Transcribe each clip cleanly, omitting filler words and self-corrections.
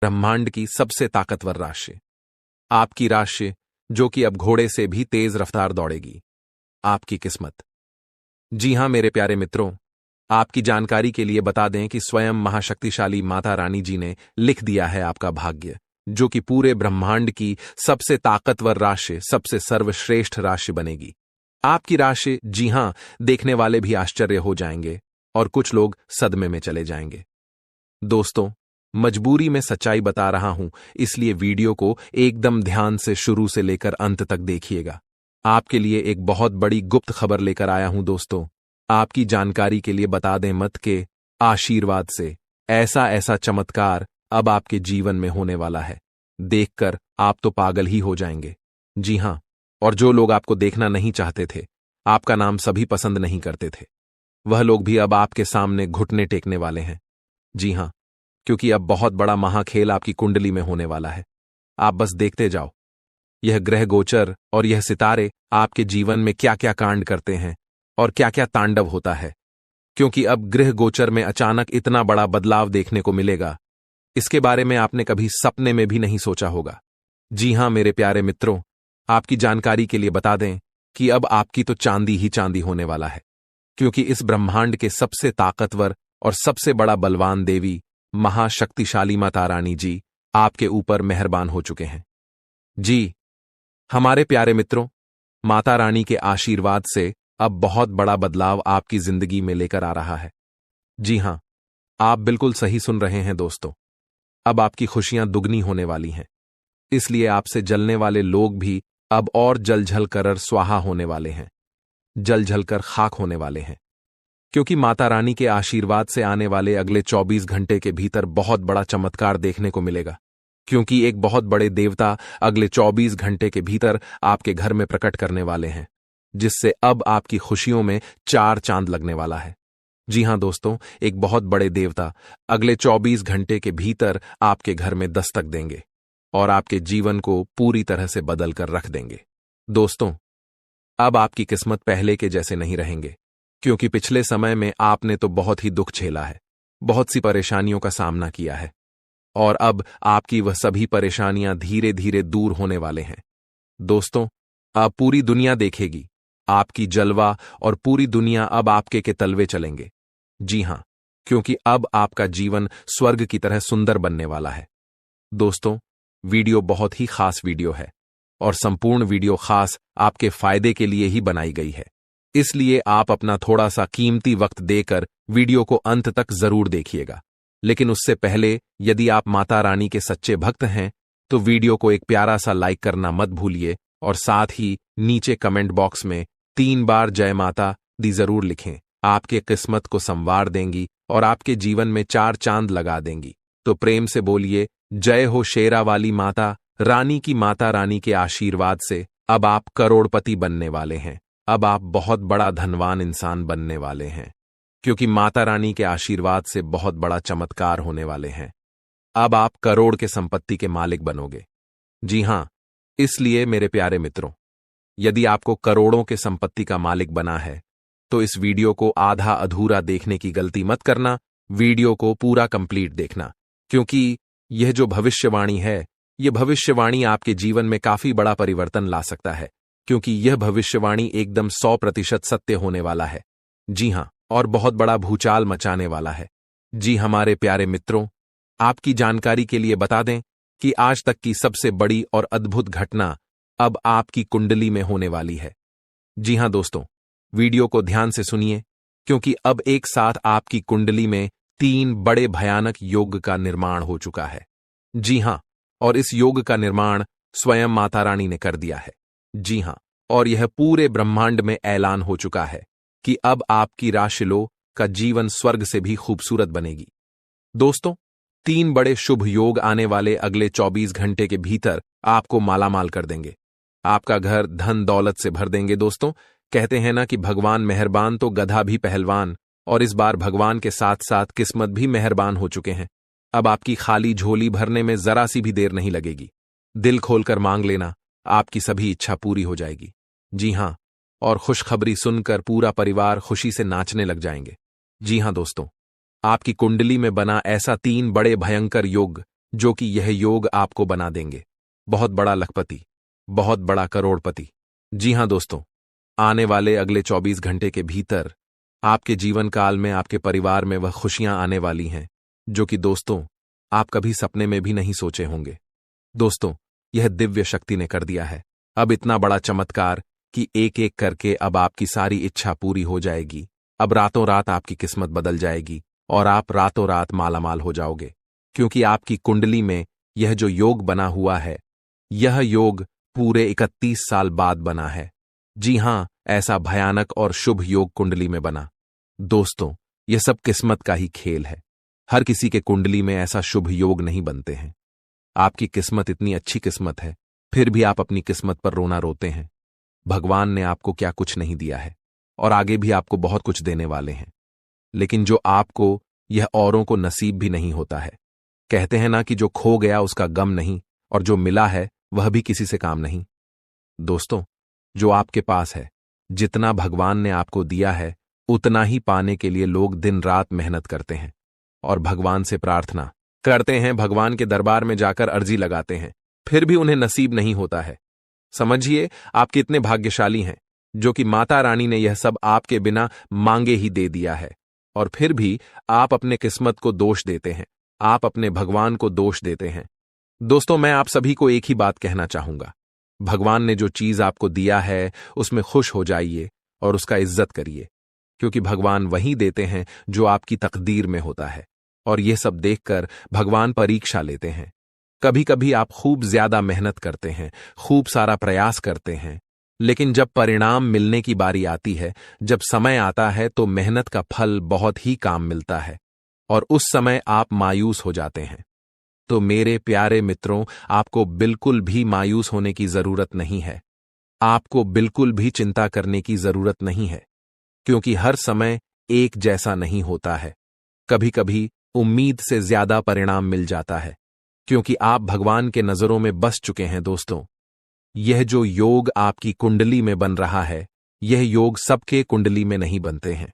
ब्रह्मांड की सबसे ताकतवर राशि, आपकी राशि जो कि अब घोड़े से भी तेज रफ्तार दौड़ेगी, आपकी किस्मत। जी हां मेरे प्यारे मित्रों, आपकी जानकारी के लिए बता दें कि स्वयं महाशक्तिशाली माता रानी जी ने लिख दिया है आपका भाग्य, जो कि पूरे ब्रह्मांड की सबसे ताकतवर राशि, सबसे सर्वश्रेष्ठ राशि बनेगी। आपकी राशि, जी हां, देखने वाले भी आश्चर्य हो जाएंगे और कुछ लोग सदमे में चले जाएंगे। दोस्तों, मजबूरी में सच्चाई बता रहा हूं, इसलिए वीडियो को एकदम ध्यान से शुरू से लेकर अंत तक देखिएगा। आपके लिए एक बहुत बड़ी गुप्त खबर लेकर आया हूं दोस्तों। आपकी जानकारी के लिए बता दें मत के आशीर्वाद से ऐसा ऐसा चमत्कार अब आपके जीवन में होने वाला है, देखकर आप तो पागल ही हो जाएंगे। जी हां, और जो लोग आपको देखना नहीं चाहते थे, आपका नाम सभी पसंद नहीं करते थे, वह लोग भी अब आपके सामने घुटने टेकने वाले हैं। जी हां, क्योंकि अब बहुत बड़ा महाखेल आपकी कुंडली में होने वाला है। आप बस देखते जाओ, यह ग्रह गोचर और यह सितारे आपके जीवन में क्या क्या कांड करते हैं और क्या क्या तांडव होता है, क्योंकि अब गृह गोचर में अचानक इतना बड़ा बदलाव देखने को मिलेगा, इसके बारे में आपने कभी सपने में भी नहीं सोचा होगा। जी हां मेरे प्यारे मित्रों, आपकी जानकारी के लिए बता दें कि अब आपकी तो चांदी ही चांदी होने वाला है, क्योंकि इस ब्रह्मांड के सबसे ताकतवर और सबसे बड़ा बलवान देवी महाशक्तिशाली माता रानी जी आपके ऊपर मेहरबान हो चुके हैं। जी हमारे प्यारे मित्रों, माता रानी के आशीर्वाद से अब बहुत बड़ा बदलाव आपकी जिंदगी में लेकर आ रहा है। जी हां, आप बिल्कुल सही सुन रहे हैं दोस्तों, अब आपकी खुशियां दुगनी होने वाली हैं, इसलिए आपसे जलने वाले लोग भी अब और जल कर स्वाहा होने वाले हैं, जल कर खाक होने वाले हैं, क्योंकि माता रानी के आशीर्वाद से आने वाले अगले 24 घंटे के भीतर बहुत बड़ा चमत्कार देखने को मिलेगा, क्योंकि एक बहुत बड़े देवता अगले 24 घंटे के भीतर आपके घर में प्रकट करने वाले हैं, जिससे अब आपकी खुशियों में 4 चांद लगने वाला है। जी हां दोस्तों, एक बहुत बड़े देवता अगले 24 घंटे के भीतर आपके घर में दस्तक देंगे और आपके जीवन को पूरी तरह से बदल कर रख देंगे। दोस्तों, अब आपकी किस्मत पहले के जैसे नहीं रहेंगे, क्योंकि पिछले समय में आपने तो बहुत ही दुख झेला है, बहुत सी परेशानियों का सामना किया है, और अब आपकी वह सभी परेशानियां धीरे धीरे दूर होने वाले हैं। दोस्तों, अब पूरी दुनिया देखेगी आपकी जलवा और पूरी दुनिया अब आपके के तलवे चलेंगे। जी हां, क्योंकि अब आपका जीवन स्वर्ग की तरह सुंदर बनने वाला है। दोस्तों, वीडियो बहुत ही खास वीडियो है और संपूर्ण वीडियो खास आपके फायदे के लिए ही बनाई गई है, इसलिए आप अपना थोड़ा सा कीमती वक्त देकर वीडियो को अंत तक जरूर देखिएगा। लेकिन उससे पहले, यदि आप माता रानी के सच्चे भक्त हैं, तो वीडियो को एक प्यारा सा लाइक करना मत भूलिए और साथ ही नीचे कमेंट बॉक्स में 3 बार जय माता दी जरूर लिखें। आपके किस्मत को संवार देंगी और आपके जीवन में 4 चांद लगा देंगी। तो प्रेम से बोलिए, जय हो शेरा वाली माता रानी की। माता रानी के आशीर्वाद से अब आप करोड़पति बनने वाले हैं, अब आप बहुत बड़ा धनवान इंसान बनने वाले हैं, क्योंकि माता रानी के आशीर्वाद से बहुत बड़ा चमत्कार होने वाले हैं। अब आप करोड़ के संपत्ति के मालिक बनोगे। जी हां, इसलिए मेरे प्यारे मित्रों, यदि आपको करोड़ों के संपत्ति का मालिक बना है, तो इस वीडियो को आधा अधूरा देखने की गलती मत करना, वीडियो को पूरा कंप्लीट देखना, क्योंकि यह जो भविष्यवाणी है, यह भविष्यवाणी आपके जीवन में काफी बड़ा परिवर्तन ला सकता है, क्योंकि यह भविष्यवाणी एकदम 100% सत्य होने वाला है। जी हां, और बहुत बड़ा भूचाल मचाने वाला है। जी हमारे प्यारे मित्रों, आपकी जानकारी के लिए बता दें कि आज तक की सबसे बड़ी और अद्भुत घटना अब आपकी कुंडली में होने वाली है। जी हां दोस्तों, वीडियो को ध्यान से सुनिए, क्योंकि अब एक साथ आपकी कुंडली में 3 बड़े भयानक योग का निर्माण हो चुका है। जी हां, और इस योग का निर्माण स्वयं माता रानी ने कर दिया है। जी हां, और यह पूरे ब्रह्मांड में ऐलान हो चुका है कि अब आपकी राशिलो का जीवन स्वर्ग से भी खूबसूरत बनेगी। दोस्तों, 3 बड़े शुभ योग आने वाले अगले 24 घंटे के भीतर आपको मालामाल कर देंगे, आपका घर धन दौलत से भर देंगे। दोस्तों, कहते हैं ना कि भगवान मेहरबान तो गधा भी पहलवान, और इस बार भगवान के साथ साथ किस्मत भी मेहरबान हो चुके हैं। अब आपकी खाली झोली भरने में जरा सी भी देर नहीं लगेगी। दिल खोलकर मांग लेना, आपकी सभी इच्छा पूरी हो जाएगी। जी हां, और खुशखबरी सुनकर पूरा परिवार खुशी से नाचने लग जाएंगे। जी हां दोस्तों, आपकी कुंडली में बना ऐसा 3 बड़े भयंकर योग जो कि यह योग आपको बना देंगे बहुत बड़ा लखपति, बहुत बड़ा करोड़पति। जी हां दोस्तों, आने वाले अगले 24 घंटे के भीतर आपके जीवन काल में आपके परिवार में वह खुशियां आने वाली हैं जो कि दोस्तों आप कभी सपने में भी नहीं सोचे होंगे। दोस्तों, यह दिव्य शक्ति ने कर दिया है अब इतना बड़ा चमत्कार कि एक एक करके अब आपकी सारी इच्छा पूरी हो जाएगी। अब रातों रात आपकी किस्मत बदल जाएगी और आप रातों रात मालामाल हो जाओगे, क्योंकि आपकी कुंडली में यह जो योग बना हुआ है, यह योग पूरे 31 साल बाद बना है। जी हां, ऐसा भयानक और शुभ योग कुंडली में बना। दोस्तों, यह सब किस्मत का ही खेल है। हर किसी के कुंडली में ऐसा शुभ योग नहीं बनते हैं। आपकी किस्मत इतनी अच्छी किस्मत है, फिर भी आप अपनी किस्मत पर रोना रोते हैं। भगवान ने आपको क्या कुछ नहीं दिया है और आगे भी आपको बहुत कुछ देने वाले हैं, लेकिन जो आपको यह औरों को नसीब भी नहीं होता है। कहते हैं ना कि जो खो गया उसका गम नहीं और जो मिला है वह भी किसी से काम नहीं। दोस्तों, जो आपके पास है, जितना भगवान ने आपको दिया है, उतना ही पाने के लिए लोग दिन रात मेहनत करते हैं और भगवान से प्रार्थना करते हैं, भगवान के दरबार में जाकर अर्जी लगाते हैं, फिर भी उन्हें नसीब नहीं होता है। समझिए आप कितने भाग्यशाली हैं जो कि माता रानी ने यह सब आपके बिना मांगे ही दे दिया है, और फिर भी आप अपने किस्मत को दोष देते हैं, आप अपने भगवान को दोष देते हैं। दोस्तों, मैं आप सभी को एक ही बात कहना चाहूंगा, भगवान ने जो चीज आपको दिया है उसमें खुश हो जाइए और उसका इज्जत करिए, क्योंकि भगवान वही देते हैं जो आपकी तकदीर में होता है। और यह सब देखकर भगवान परीक्षा लेते हैं। कभी कभी आप खूब ज्यादा मेहनत करते हैं, खूब सारा प्रयास करते हैं, लेकिन जब परिणाम मिलने की बारी आती है, जब समय आता है, तो मेहनत का फल बहुत ही काम मिलता है और उस समय आप मायूस हो जाते हैं। तो मेरे प्यारे मित्रों, आपको बिल्कुल भी मायूस होने की जरूरत नहीं है। आपको बिल्कुल भी चिंता करने की जरूरत नहीं है, क्योंकि हर समय एक जैसा नहीं होता है। कभी कभी उम्मीद से ज्यादा परिणाम मिल जाता है, क्योंकि आप भगवान के नजरों में बस चुके हैं। दोस्तों, यह जो योग आपकी कुंडली में बन रहा है, यह योग सबके कुंडली में नहीं बनते हैं।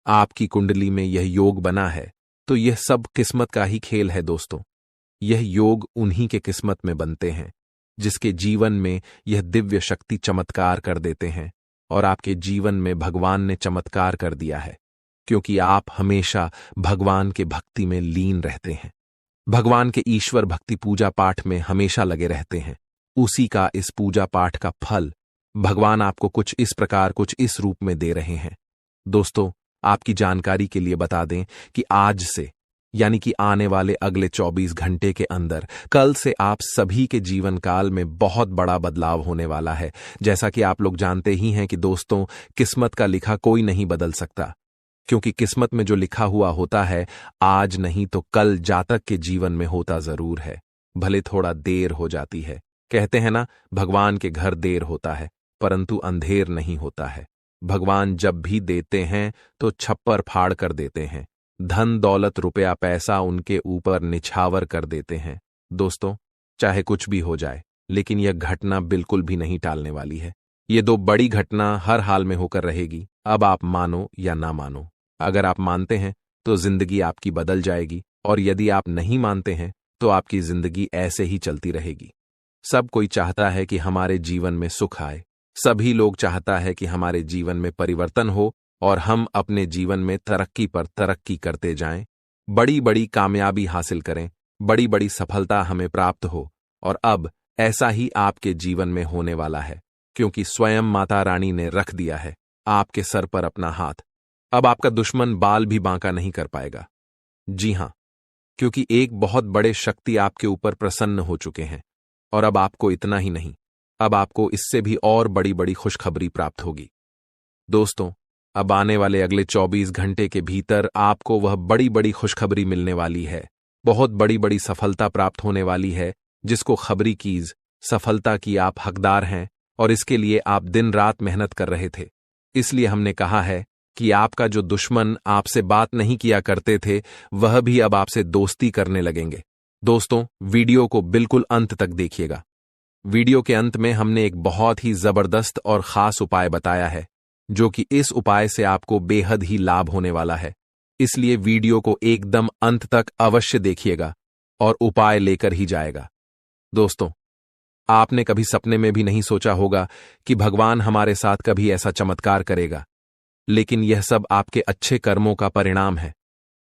आपकी कुंडली में यह योग बना है, तो यह सब किस्मत का ही खेल है। दोस्तों, यह योग उन्हीं के किस्मत में बनते हैं जिसके जीवन में यह दिव्य शक्ति चमत्कार कर देते हैं, और आपके जीवन में भगवान ने चमत्कार कर दिया है, क्योंकि आप हमेशा भगवान के भक्ति में लीन रहते हैं, भगवान के ईश्वर भक्ति पूजा पाठ में हमेशा लगे रहते हैं। उसी का इस पूजा पाठ का फल भगवान आपको कुछ इस प्रकार, कुछ इस रूप में दे रहे हैं। दोस्तों, आपकी जानकारी के लिए बता दें कि आज से, यानी कि आने वाले अगले 24 घंटे के अंदर, कल से आप सभी के जीवन काल में बहुत बड़ा बदलाव होने वाला है। जैसा कि आप लोग जानते ही हैं कि दोस्तों, किस्मत का लिखा कोई नहीं बदल सकता, क्योंकि किस्मत में जो लिखा हुआ होता है, आज नहीं तो कल जातक के जीवन में होता जरूर है, भले थोड़ा देर हो जाती है। कहते हैं ना, भगवान के घर देर होता है परंतु अंधेर नहीं होता है। भगवान जब भी देते हैं तो छप्पर फाड़ कर देते हैं, धन दौलत रुपया पैसा उनके ऊपर निछावर कर देते हैं। दोस्तों, चाहे कुछ भी हो जाए, लेकिन यह घटना बिल्कुल भी नहीं टालने वाली है। ये दो बड़ी घटना हर हाल में होकर रहेगी। अब आप मानो या ना मानो, अगर आप मानते हैं तो जिंदगी आपकी बदल जाएगी, और यदि आप नहीं मानते हैं तो आपकी जिंदगी ऐसे ही चलती रहेगी। सब कोई चाहता है कि हमारे जीवन में सुख आए, सभी लोग चाहता है कि हमारे जीवन में परिवर्तन हो और हम अपने जीवन में तरक्की पर तरक्की करते जाएं, बड़ी बड़ी कामयाबी हासिल करें, बड़ी बड़ी सफलता हमें प्राप्त हो। और अब ऐसा ही आपके जीवन में होने वाला है, क्योंकि स्वयं माता रानी ने रख दिया है आपके सर पर अपना हाथ। अब आपका दुश्मन बाल भी बांका नहीं कर पाएगा। जी हां, क्योंकि एक बहुत बड़े शक्ति आपके ऊपर प्रसन्न हो चुके हैं, और अब आपको इतना ही नहीं, अब आपको इससे भी और बड़ी बड़ी खुशखबरी प्राप्त होगी। दोस्तों, अब आने वाले अगले 24 घंटे के भीतर आपको वह बड़ी बड़ी खुशखबरी मिलने वाली है, बहुत बड़ी बड़ी सफलता प्राप्त होने वाली है, जिसको खबरी कीज सफलता की आप हकदार हैं, और इसके लिए आप दिन रात मेहनत कर रहे थे। इसलिए हमने कहा है कि आपका जो दुश्मन आपसे बात नहीं किया करते थे, वह भी अब आपसे दोस्ती करने लगेंगे। दोस्तों, वीडियो को बिल्कुल अंत तक देखिएगा। वीडियो के अंत में हमने एक बहुत ही जबरदस्त और खास उपाय बताया है, जो कि इस उपाय से आपको बेहद ही लाभ होने वाला है। इसलिए वीडियो को एकदम अंत तक अवश्य देखिएगा, और उपाय लेकर ही जाएगा। दोस्तों, आपने कभी सपने में भी नहीं सोचा होगा कि भगवान हमारे साथ कभी ऐसा चमत्कार करेगा, लेकिन यह सब आपके अच्छे कर्मों का परिणाम है,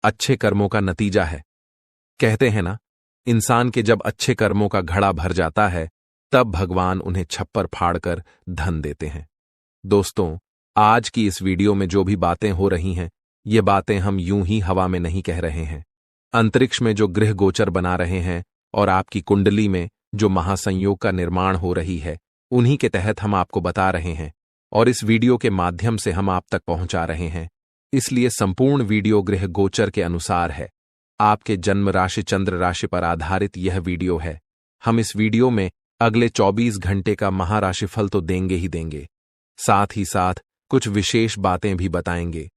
अच्छे कर्मों का नतीजा है। कहते हैं ना, इंसान के जब अच्छे कर्मों का घड़ा भर जाता है तब भगवान उन्हें छप्पर फाड़कर धन देते हैं। दोस्तों, आज की इस वीडियो में जो भी बातें हो रही हैं, ये बातें हम यूं ही हवा में नहीं कह रहे हैं। अंतरिक्ष में जो ग्रह गोचर बना रहे हैं और आपकी कुंडली में जो महासंयोग का निर्माण हो रही है, उन्हीं के तहत हम आपको बता रहे हैं और इस वीडियो के माध्यम से हम आप तक पहुंचा रहे हैं। इसलिए संपूर्ण वीडियो ग्रह गोचर के अनुसार है। आपके जन्म राशि चंद्र राशि पर आधारित यह वीडियो है। हम इस वीडियो में अगले 24 घंटे का महाराशिफल तो देंगे ही देंगे, साथ ही साथ कुछ विशेष बातें भी बताएंगे,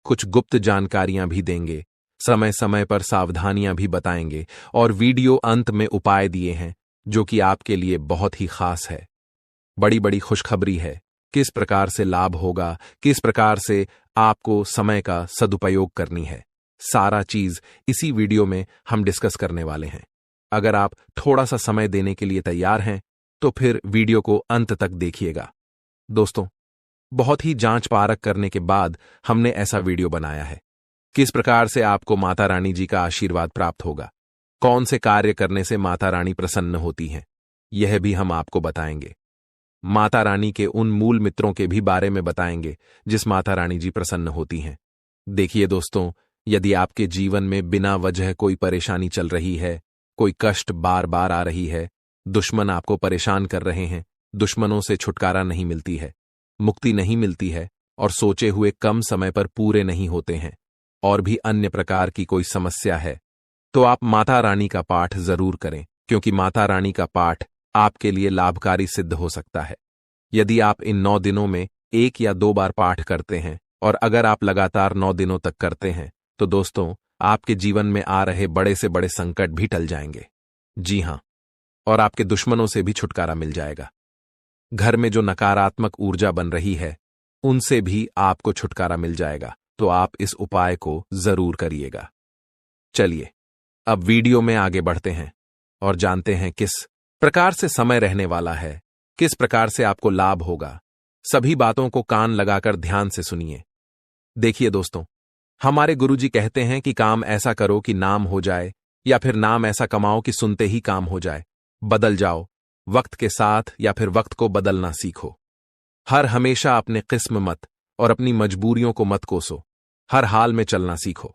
कुछ गुप्त जानकारियां भी देंगे, समय समय पर सावधानियां भी बताएंगे और वीडियो अंत में उपाय दिए हैं जो कि आपके लिए बहुत ही खास है। बड़ी बड़ी खुशखबरी है, किस प्रकार से लाभ होगा, किस प्रकार से आपको समय का सदुपयोग करनी है, सारा चीज इसी वीडियो में हम डिस्कस करने वाले हैं। अगर आप थोड़ा सा समय देने के लिए तैयार हैं तो फिर वीडियो को अंत तक देखिएगा। दोस्तों, बहुत ही जांच परख करने के बाद हमने ऐसा वीडियो बनाया है। किस प्रकार से आपको माता रानी जी का आशीर्वाद प्राप्त होगा, कौन से कार्य करने से माता रानी प्रसन्न होती हैं, यह भी हम आपको बताएंगे। माता रानी के उन मूल मित्रों के भी बारे में बताएंगे जिस माता रानी जी प्रसन्न होती हैं। देखिए दोस्तों, यदि आपके जीवन में बिना वजह कोई परेशानी चल रही है, कोई कष्ट बार बार आ रही है, दुश्मन आपको परेशान कर रहे हैं, दुश्मनों से छुटकारा नहीं मिलती है, मुक्ति नहीं मिलती है और सोचे हुए कम समय पर पूरे नहीं होते हैं, और भी अन्य प्रकार की कोई समस्या है, तो आप माता रानी का पाठ जरूर करें, क्योंकि माता रानी का पाठ आपके लिए लाभकारी सिद्ध हो सकता है। यदि आप इन 9 दिनों में 1 या 2 बार पाठ करते हैं और अगर आप लगातार 9 दिनों तक करते हैं तो दोस्तों, आपके जीवन में आ रहे बड़े से बड़े संकट भी टल जाएंगे। जी हां, और आपके दुश्मनों से भी छुटकारा मिल जाएगा। घर में जो नकारात्मक ऊर्जा बन रही है उनसे भी आपको छुटकारा मिल जाएगा। तो आप इस उपाय को जरूर करिएगा। चलिए अब वीडियो में आगे बढ़ते हैं और जानते हैं किस प्रकार से समय रहने वाला है, किस प्रकार से आपको लाभ होगा। सभी बातों को कान लगाकर ध्यान से सुनिए। देखिए दोस्तों, हमारे गुरुजी कहते हैं कि काम ऐसा करो कि नाम हो जाए, या फिर नाम ऐसा कमाओ कि सुनते ही काम हो जाए। बदल जाओ वक्त के साथ, या फिर वक्त को बदलना सीखो। हर हमेशा अपने किस्म मत और अपनी मजबूरियों को मत कोसो, हर हाल में चलना सीखो।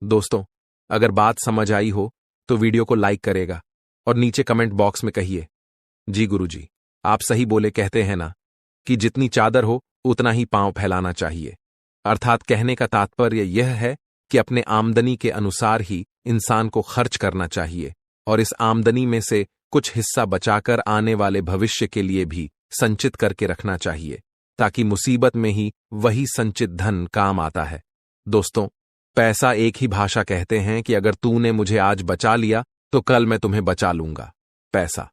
दोस्तों, अगर बात समझ आई हो तो वीडियो को लाइक करेगा और नीचे कमेंट बॉक्स में कहिए, जी गुरुजी आप सही बोले। कहते हैं ना कि जितनी चादर हो उतना ही पांव फैलाना चाहिए। अर्थात कहने का तात्पर्य यह है कि अपने आमदनी के अनुसार ही इंसान को खर्च करना चाहिए और इस आमदनी में से कुछ हिस्सा बचाकर आने वाले भविष्य के लिए भी संचित करके रखना चाहिए, ताकि मुसीबत में ही वही संचित धन काम आता है। दोस्तों, पैसा एक ही भाषा कहते हैं कि अगर तूने मुझे आज बचा लिया तो कल मैं तुम्हें बचा लूंगा। पैसा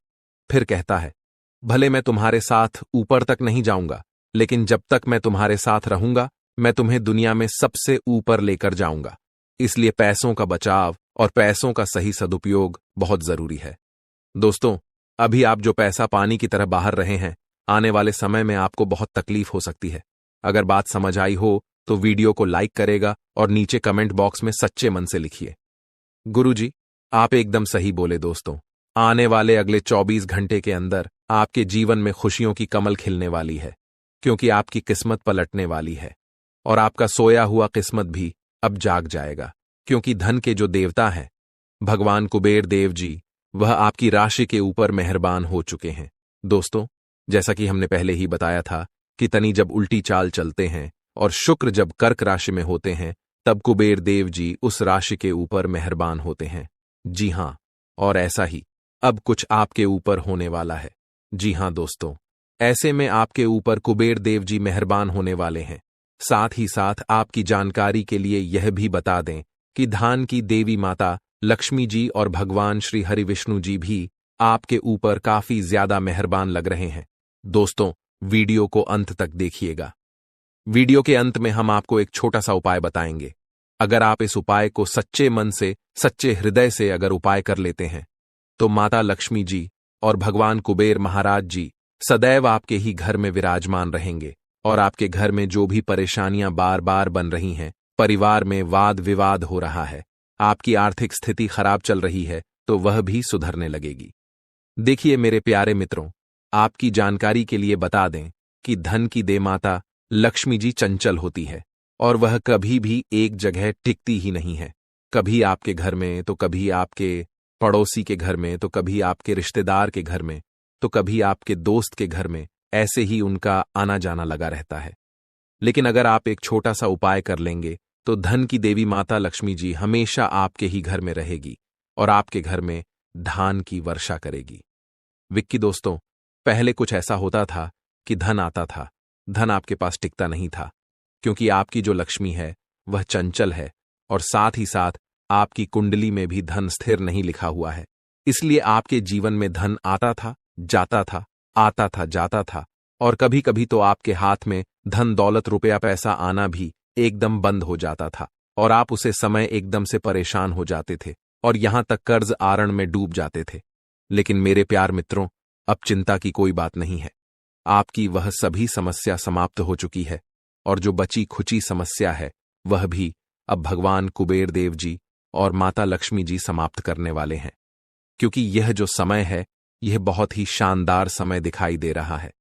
फिर कहता है, भले मैं तुम्हारे साथ ऊपर तक नहीं जाऊंगा, लेकिन जब तक मैं तुम्हारे साथ रहूंगा मैं तुम्हें दुनिया में सबसे ऊपर लेकर जाऊंगा। इसलिए पैसों का बचाव और पैसों का सही सदुपयोग बहुत जरूरी है। दोस्तों, अभी आप जो पैसा पानी की तरह बाहर रहे हैं, आने वाले समय में आपको बहुत तकलीफ हो सकती है। अगर बात समझ आई हो तो वीडियो को लाइक करेगा और नीचे कमेंट बॉक्स में सच्चे मन से लिखिए, गुरुजी आप एकदम सही बोले। दोस्तों, आने वाले अगले 24 घंटे के अंदर आपके जीवन में खुशियों की कमल खिलने वाली है, क्योंकि आपकी किस्मत पलटने वाली है और आपका सोया हुआ किस्मत भी अब जाग जाएगा, क्योंकि धन के जो देवता हैं भगवान कुबेर देव जी, वह आपकी राशि के ऊपर मेहरबान हो चुके हैं। दोस्तों, जैसा कि हमने पहले ही बताया था कि तनी जब उल्टी चाल चलते हैं और शुक्र जब कर्क राशि में होते हैं तब कुबेर देव जी उस राशि के ऊपर मेहरबान होते हैं। जी हां, और ऐसा ही अब कुछ आपके ऊपर होने वाला है। जी हां दोस्तों, ऐसे में आपके ऊपर कुबेर देव जी मेहरबान होने वाले हैं। साथ ही साथ आपकी जानकारी के लिए यह भी बता दें कि धान की देवी माता लक्ष्मी जी और भगवान श्री हरि विष्णु जी भी आपके ऊपर काफी ज्यादा मेहरबान लग रहे हैं। दोस्तों, वीडियो को अंत तक देखिएगा। वीडियो के अंत में हम आपको एक छोटा सा उपाय बताएंगे अगर आप इस उपाय को सच्चे मन से, सच्चे हृदय से अगर उपाय कर लेते हैं, तो माता लक्ष्मी जी और भगवान कुबेर महाराज जी सदैव आपके ही घर में विराजमान रहेंगे और आपके घर में जो भी परेशानियां बार बार बन रही हैं, परिवार में वाद विवाद हो रहा है, आपकी आर्थिक स्थिति खराब चल रही है, तो वह भी सुधरने लगेगी। देखिए मेरे प्यारे मित्रों, आपकी जानकारी के लिए बता दें कि धन की देमाता लक्ष्मी जी चंचल होती है और वह कभी भी एक जगह टिकती ही नहीं है। कभी आपके घर में, तो कभी आपके पड़ोसी के घर में, तो कभी आपके रिश्तेदार के घर में, तो कभी आपके दोस्त के घर में, ऐसे ही उनका आना जाना लगा रहता है। लेकिन अगर आप एक छोटा सा उपाय कर लेंगे, तो धन की देवी माता लक्ष्मी जी हमेशा आपके ही घर में रहेगी और आपके घर में धान की वर्षा करेगी। विक्की दोस्तों, पहले कुछ ऐसा होता था कि धन आता था, धन आपके पास टिकता नहीं था, क्योंकि आपकी जो लक्ष्मी है वह चंचल है और साथ ही साथ आपकी कुंडली में भी धन स्थिर नहीं लिखा हुआ है। इसलिए आपके जीवन में धन आता था, जाता था, आता था, जाता था, और कभी कभी तो आपके हाथ में धन दौलत रुपया पैसा आना भी एकदम बंद हो जाता था और आप उसे समय एकदम से परेशान हो जाते थे और यहां तक कर्ज आरण में डूब जाते थे। लेकिन मेरे प्यार मित्रों, अब चिंता की कोई बात नहीं है। आपकी वह सभी समस्या समाप्त हो चुकी है और जो बची खुची समस्या है वह भी अब भगवान कुबेर देव जी और माता लक्ष्मी जी समाप्त करने वाले हैं, क्योंकि यह जो समय है यह बहुत ही शानदार समय दिखाई दे रहा है।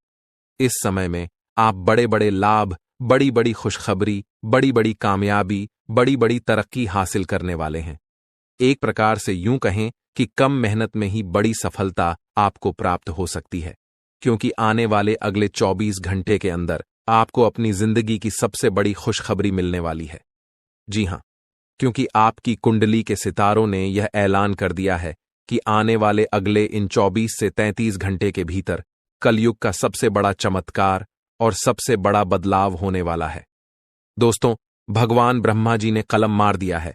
इस समय में आप बड़े बड़े लाभ, बड़ी बड़ी खुशखबरी, बड़ी बड़ी कामयाबी, बड़ी बड़ी तरक्की हासिल करने वाले हैं। एक प्रकार से यूं कहें कि कम मेहनत में ही बड़ी सफलता आपको प्राप्त हो सकती है, क्योंकि आने वाले अगले 24 घंटे के अंदर आपको अपनी जिंदगी की सबसे बड़ी खुशखबरी मिलने वाली है। जी हां, क्योंकि आपकी कुंडली के सितारों ने यह ऐलान कर दिया है कि आने वाले अगले इन 24 से 33 घंटे के भीतर कलयुग का सबसे बड़ा चमत्कार और सबसे बड़ा बदलाव होने वाला है। दोस्तों, भगवान ब्रह्मा जी ने कलम मार दिया है।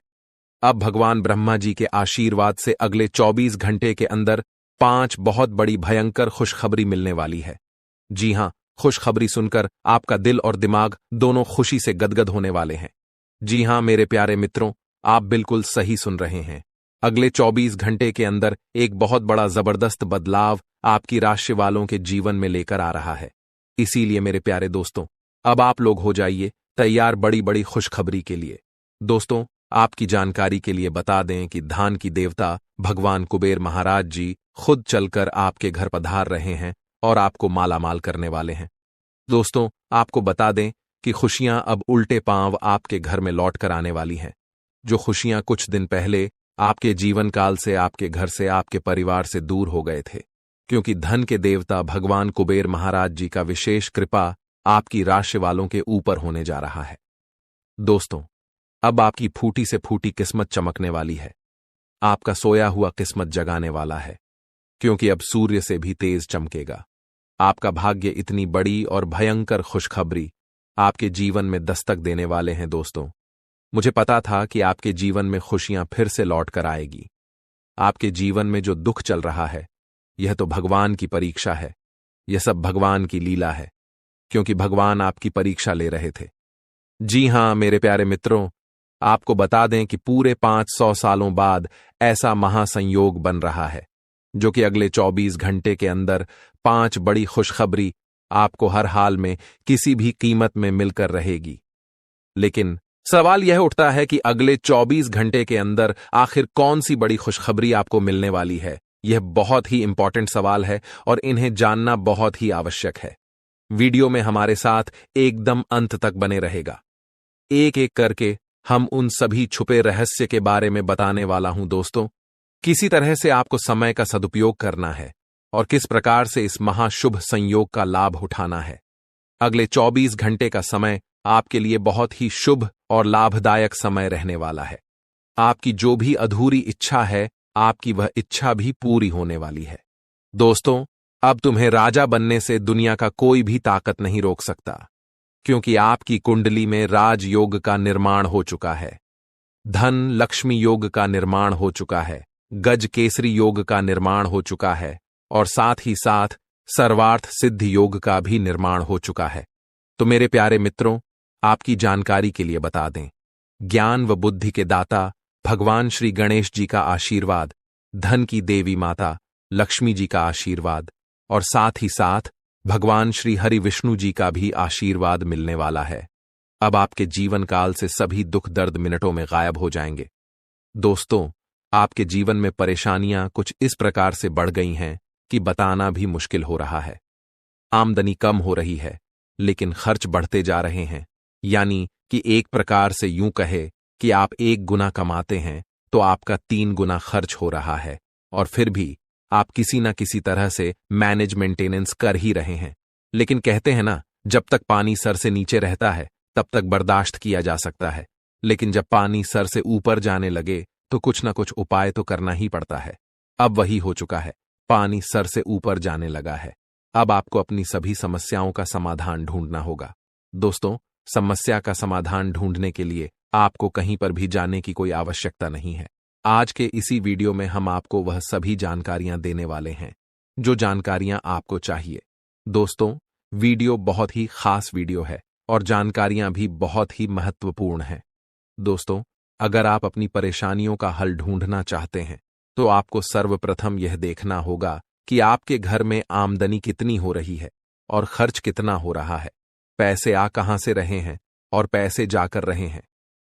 अब भगवान ब्रह्मा जी के आशीर्वाद से अगले 24 घंटे के अंदर 5 बहुत बड़ी भयंकर खुशखबरी मिलने वाली है। जी हां, खुशखबरी सुनकर आपका दिल और दिमाग दोनों खुशी से गदगद होने वाले हैं। जी हां मेरे प्यारे मित्रों, आप बिल्कुल सही सुन रहे हैं। अगले 24 घंटे के अंदर एक बहुत बड़ा जबरदस्त बदलाव आपकी राशि वालों के जीवन में लेकर आ रहा है। इसीलिए मेरे प्यारे दोस्तों, अब आप लोग हो जाइए तैयार बड़ी बड़ी खुशखबरी के लिए। दोस्तों, आपकी जानकारी के लिए बता दें कि धान की देवता भगवान कुबेर महाराज जी खुद चलकर आपके घर पधार रहे हैं और आपको मालामाल करने वाले हैं। दोस्तों, आपको बता दें कि खुशियां अब उल्टे पांव आपके घर में लौट कर आने वाली हैं। जो खुशियां कुछ दिन पहले आपके जीवन काल से, आपके घर से, आपके परिवार से दूर हो गए थे, क्योंकि धन के देवता भगवान कुबेर महाराज जी का विशेष कृपा आपकी राशि वालों के ऊपर होने जा रहा है। दोस्तों, अब आपकी फूटी से फूटी किस्मत चमकने वाली है। आपका सोया हुआ किस्मत जगाने वाला है, क्योंकि अब सूर्य से भी तेज चमकेगा। आपका भाग्य इतनी बड़ी और भयंकर खुशखबरी आपके जीवन में दस्तक देने वाले हैं। दोस्तों, मुझे पता था कि आपके जीवन में खुशियां फिर से लौट कर आएगी। आपके जीवन में जो दुख चल रहा है, यह तो भगवान की परीक्षा है। यह सब भगवान की लीला है, क्योंकि भगवान आपकी परीक्षा ले रहे थे। जी हां मेरे प्यारे मित्रों, आपको बता दें कि पूरे 500 सालों बाद ऐसा महासंयोग बन रहा है, जो कि अगले 24 घंटे के अंदर 5 बड़ी खुशखबरी आपको हर हाल में किसी भी कीमत में मिलकर रहेगी। लेकिन सवाल यह उठता है कि अगले 24 घंटे के अंदर आखिर कौन सी बड़ी खुशखबरी आपको मिलने वाली है। यह बहुत ही इंपॉर्टेंट सवाल है और इन्हें जानना बहुत ही आवश्यक है। वीडियो में हमारे साथ एकदम अंत तक बने रहेगा। एक एक करके हम उन सभी छुपे रहस्य के बारे में बताने वाला हूं। दोस्तों, किसी तरह से आपको समय का सदुपयोग करना है और किस प्रकार से इस महाशुभ संयोग का लाभ उठाना है। अगले 24 घंटे का समय आपके लिए बहुत ही शुभ और लाभदायक समय रहने वाला है। आपकी जो भी अधूरी इच्छा है, आपकी वह इच्छा भी पूरी होने वाली है। दोस्तों, अब तुम्हें राजा बनने से दुनिया का कोई भी ताकत नहीं रोक सकता, क्योंकि आपकी कुंडली में राजयोग का निर्माण हो चुका है, धन लक्ष्मी योग का निर्माण हो चुका है, गज केसरी योग का निर्माण हो चुका है और साथ ही साथ सर्वार्थ सिद्ध योग का भी निर्माण हो चुका है। तो मेरे प्यारे मित्रों, आपकी जानकारी के लिए बता दें, ज्ञान व बुद्धि के दाता भगवान श्री गणेश जी का आशीर्वाद, धन की देवी माता लक्ष्मी जी का आशीर्वाद और साथ ही साथ भगवान श्री हरि विष्णु जी का भी आशीर्वाद मिलने वाला है। अब आपके जीवन काल से सभी दुख दर्द मिनटों में गायब हो जाएंगे। दोस्तों, आपके जीवन में परेशानियां कुछ इस प्रकार से बढ़ गई हैं कि बताना भी मुश्किल हो रहा है। आमदनी कम हो रही है, लेकिन खर्च बढ़ते जा रहे हैं। यानी कि एक प्रकार से यूं कहे कि आप 1 गुना कमाते हैं तो आपका 3 गुना खर्च हो रहा है, और फिर भी आप किसी न किसी तरह से मैनेज मेंटेनेंस कर ही रहे हैं। लेकिन कहते हैं ना, जब तक पानी सर से नीचे रहता है तब तक बर्दाश्त किया जा सकता है, लेकिन जब पानी सर से ऊपर जाने लगे तो कुछ न कुछ उपाय तो करना ही पड़ता है। अब वही हो चुका है, पानी सर से ऊपर जाने लगा है। अब आपको अपनी सभी समस्याओं का समाधान ढूंढना होगा। दोस्तों, समस्या का समाधान ढूंढने के लिए आपको कहीं पर भी जाने की कोई आवश्यकता नहीं है। आज के इसी वीडियो में हम आपको वह सभी जानकारियां देने वाले हैं जो जानकारियां आपको चाहिए। दोस्तों, वीडियो बहुत ही खास वीडियो है और जानकारियां भी बहुत ही महत्वपूर्ण हैं। दोस्तों, अगर आप अपनी परेशानियों का हल ढूंढना चाहते हैं तो आपको सर्वप्रथम यह देखना होगा कि आपके घर में आमदनी कितनी हो रही है और खर्च कितना हो रहा है। पैसे आ कहां से रहे हैं और पैसे जाकर रहे हैं।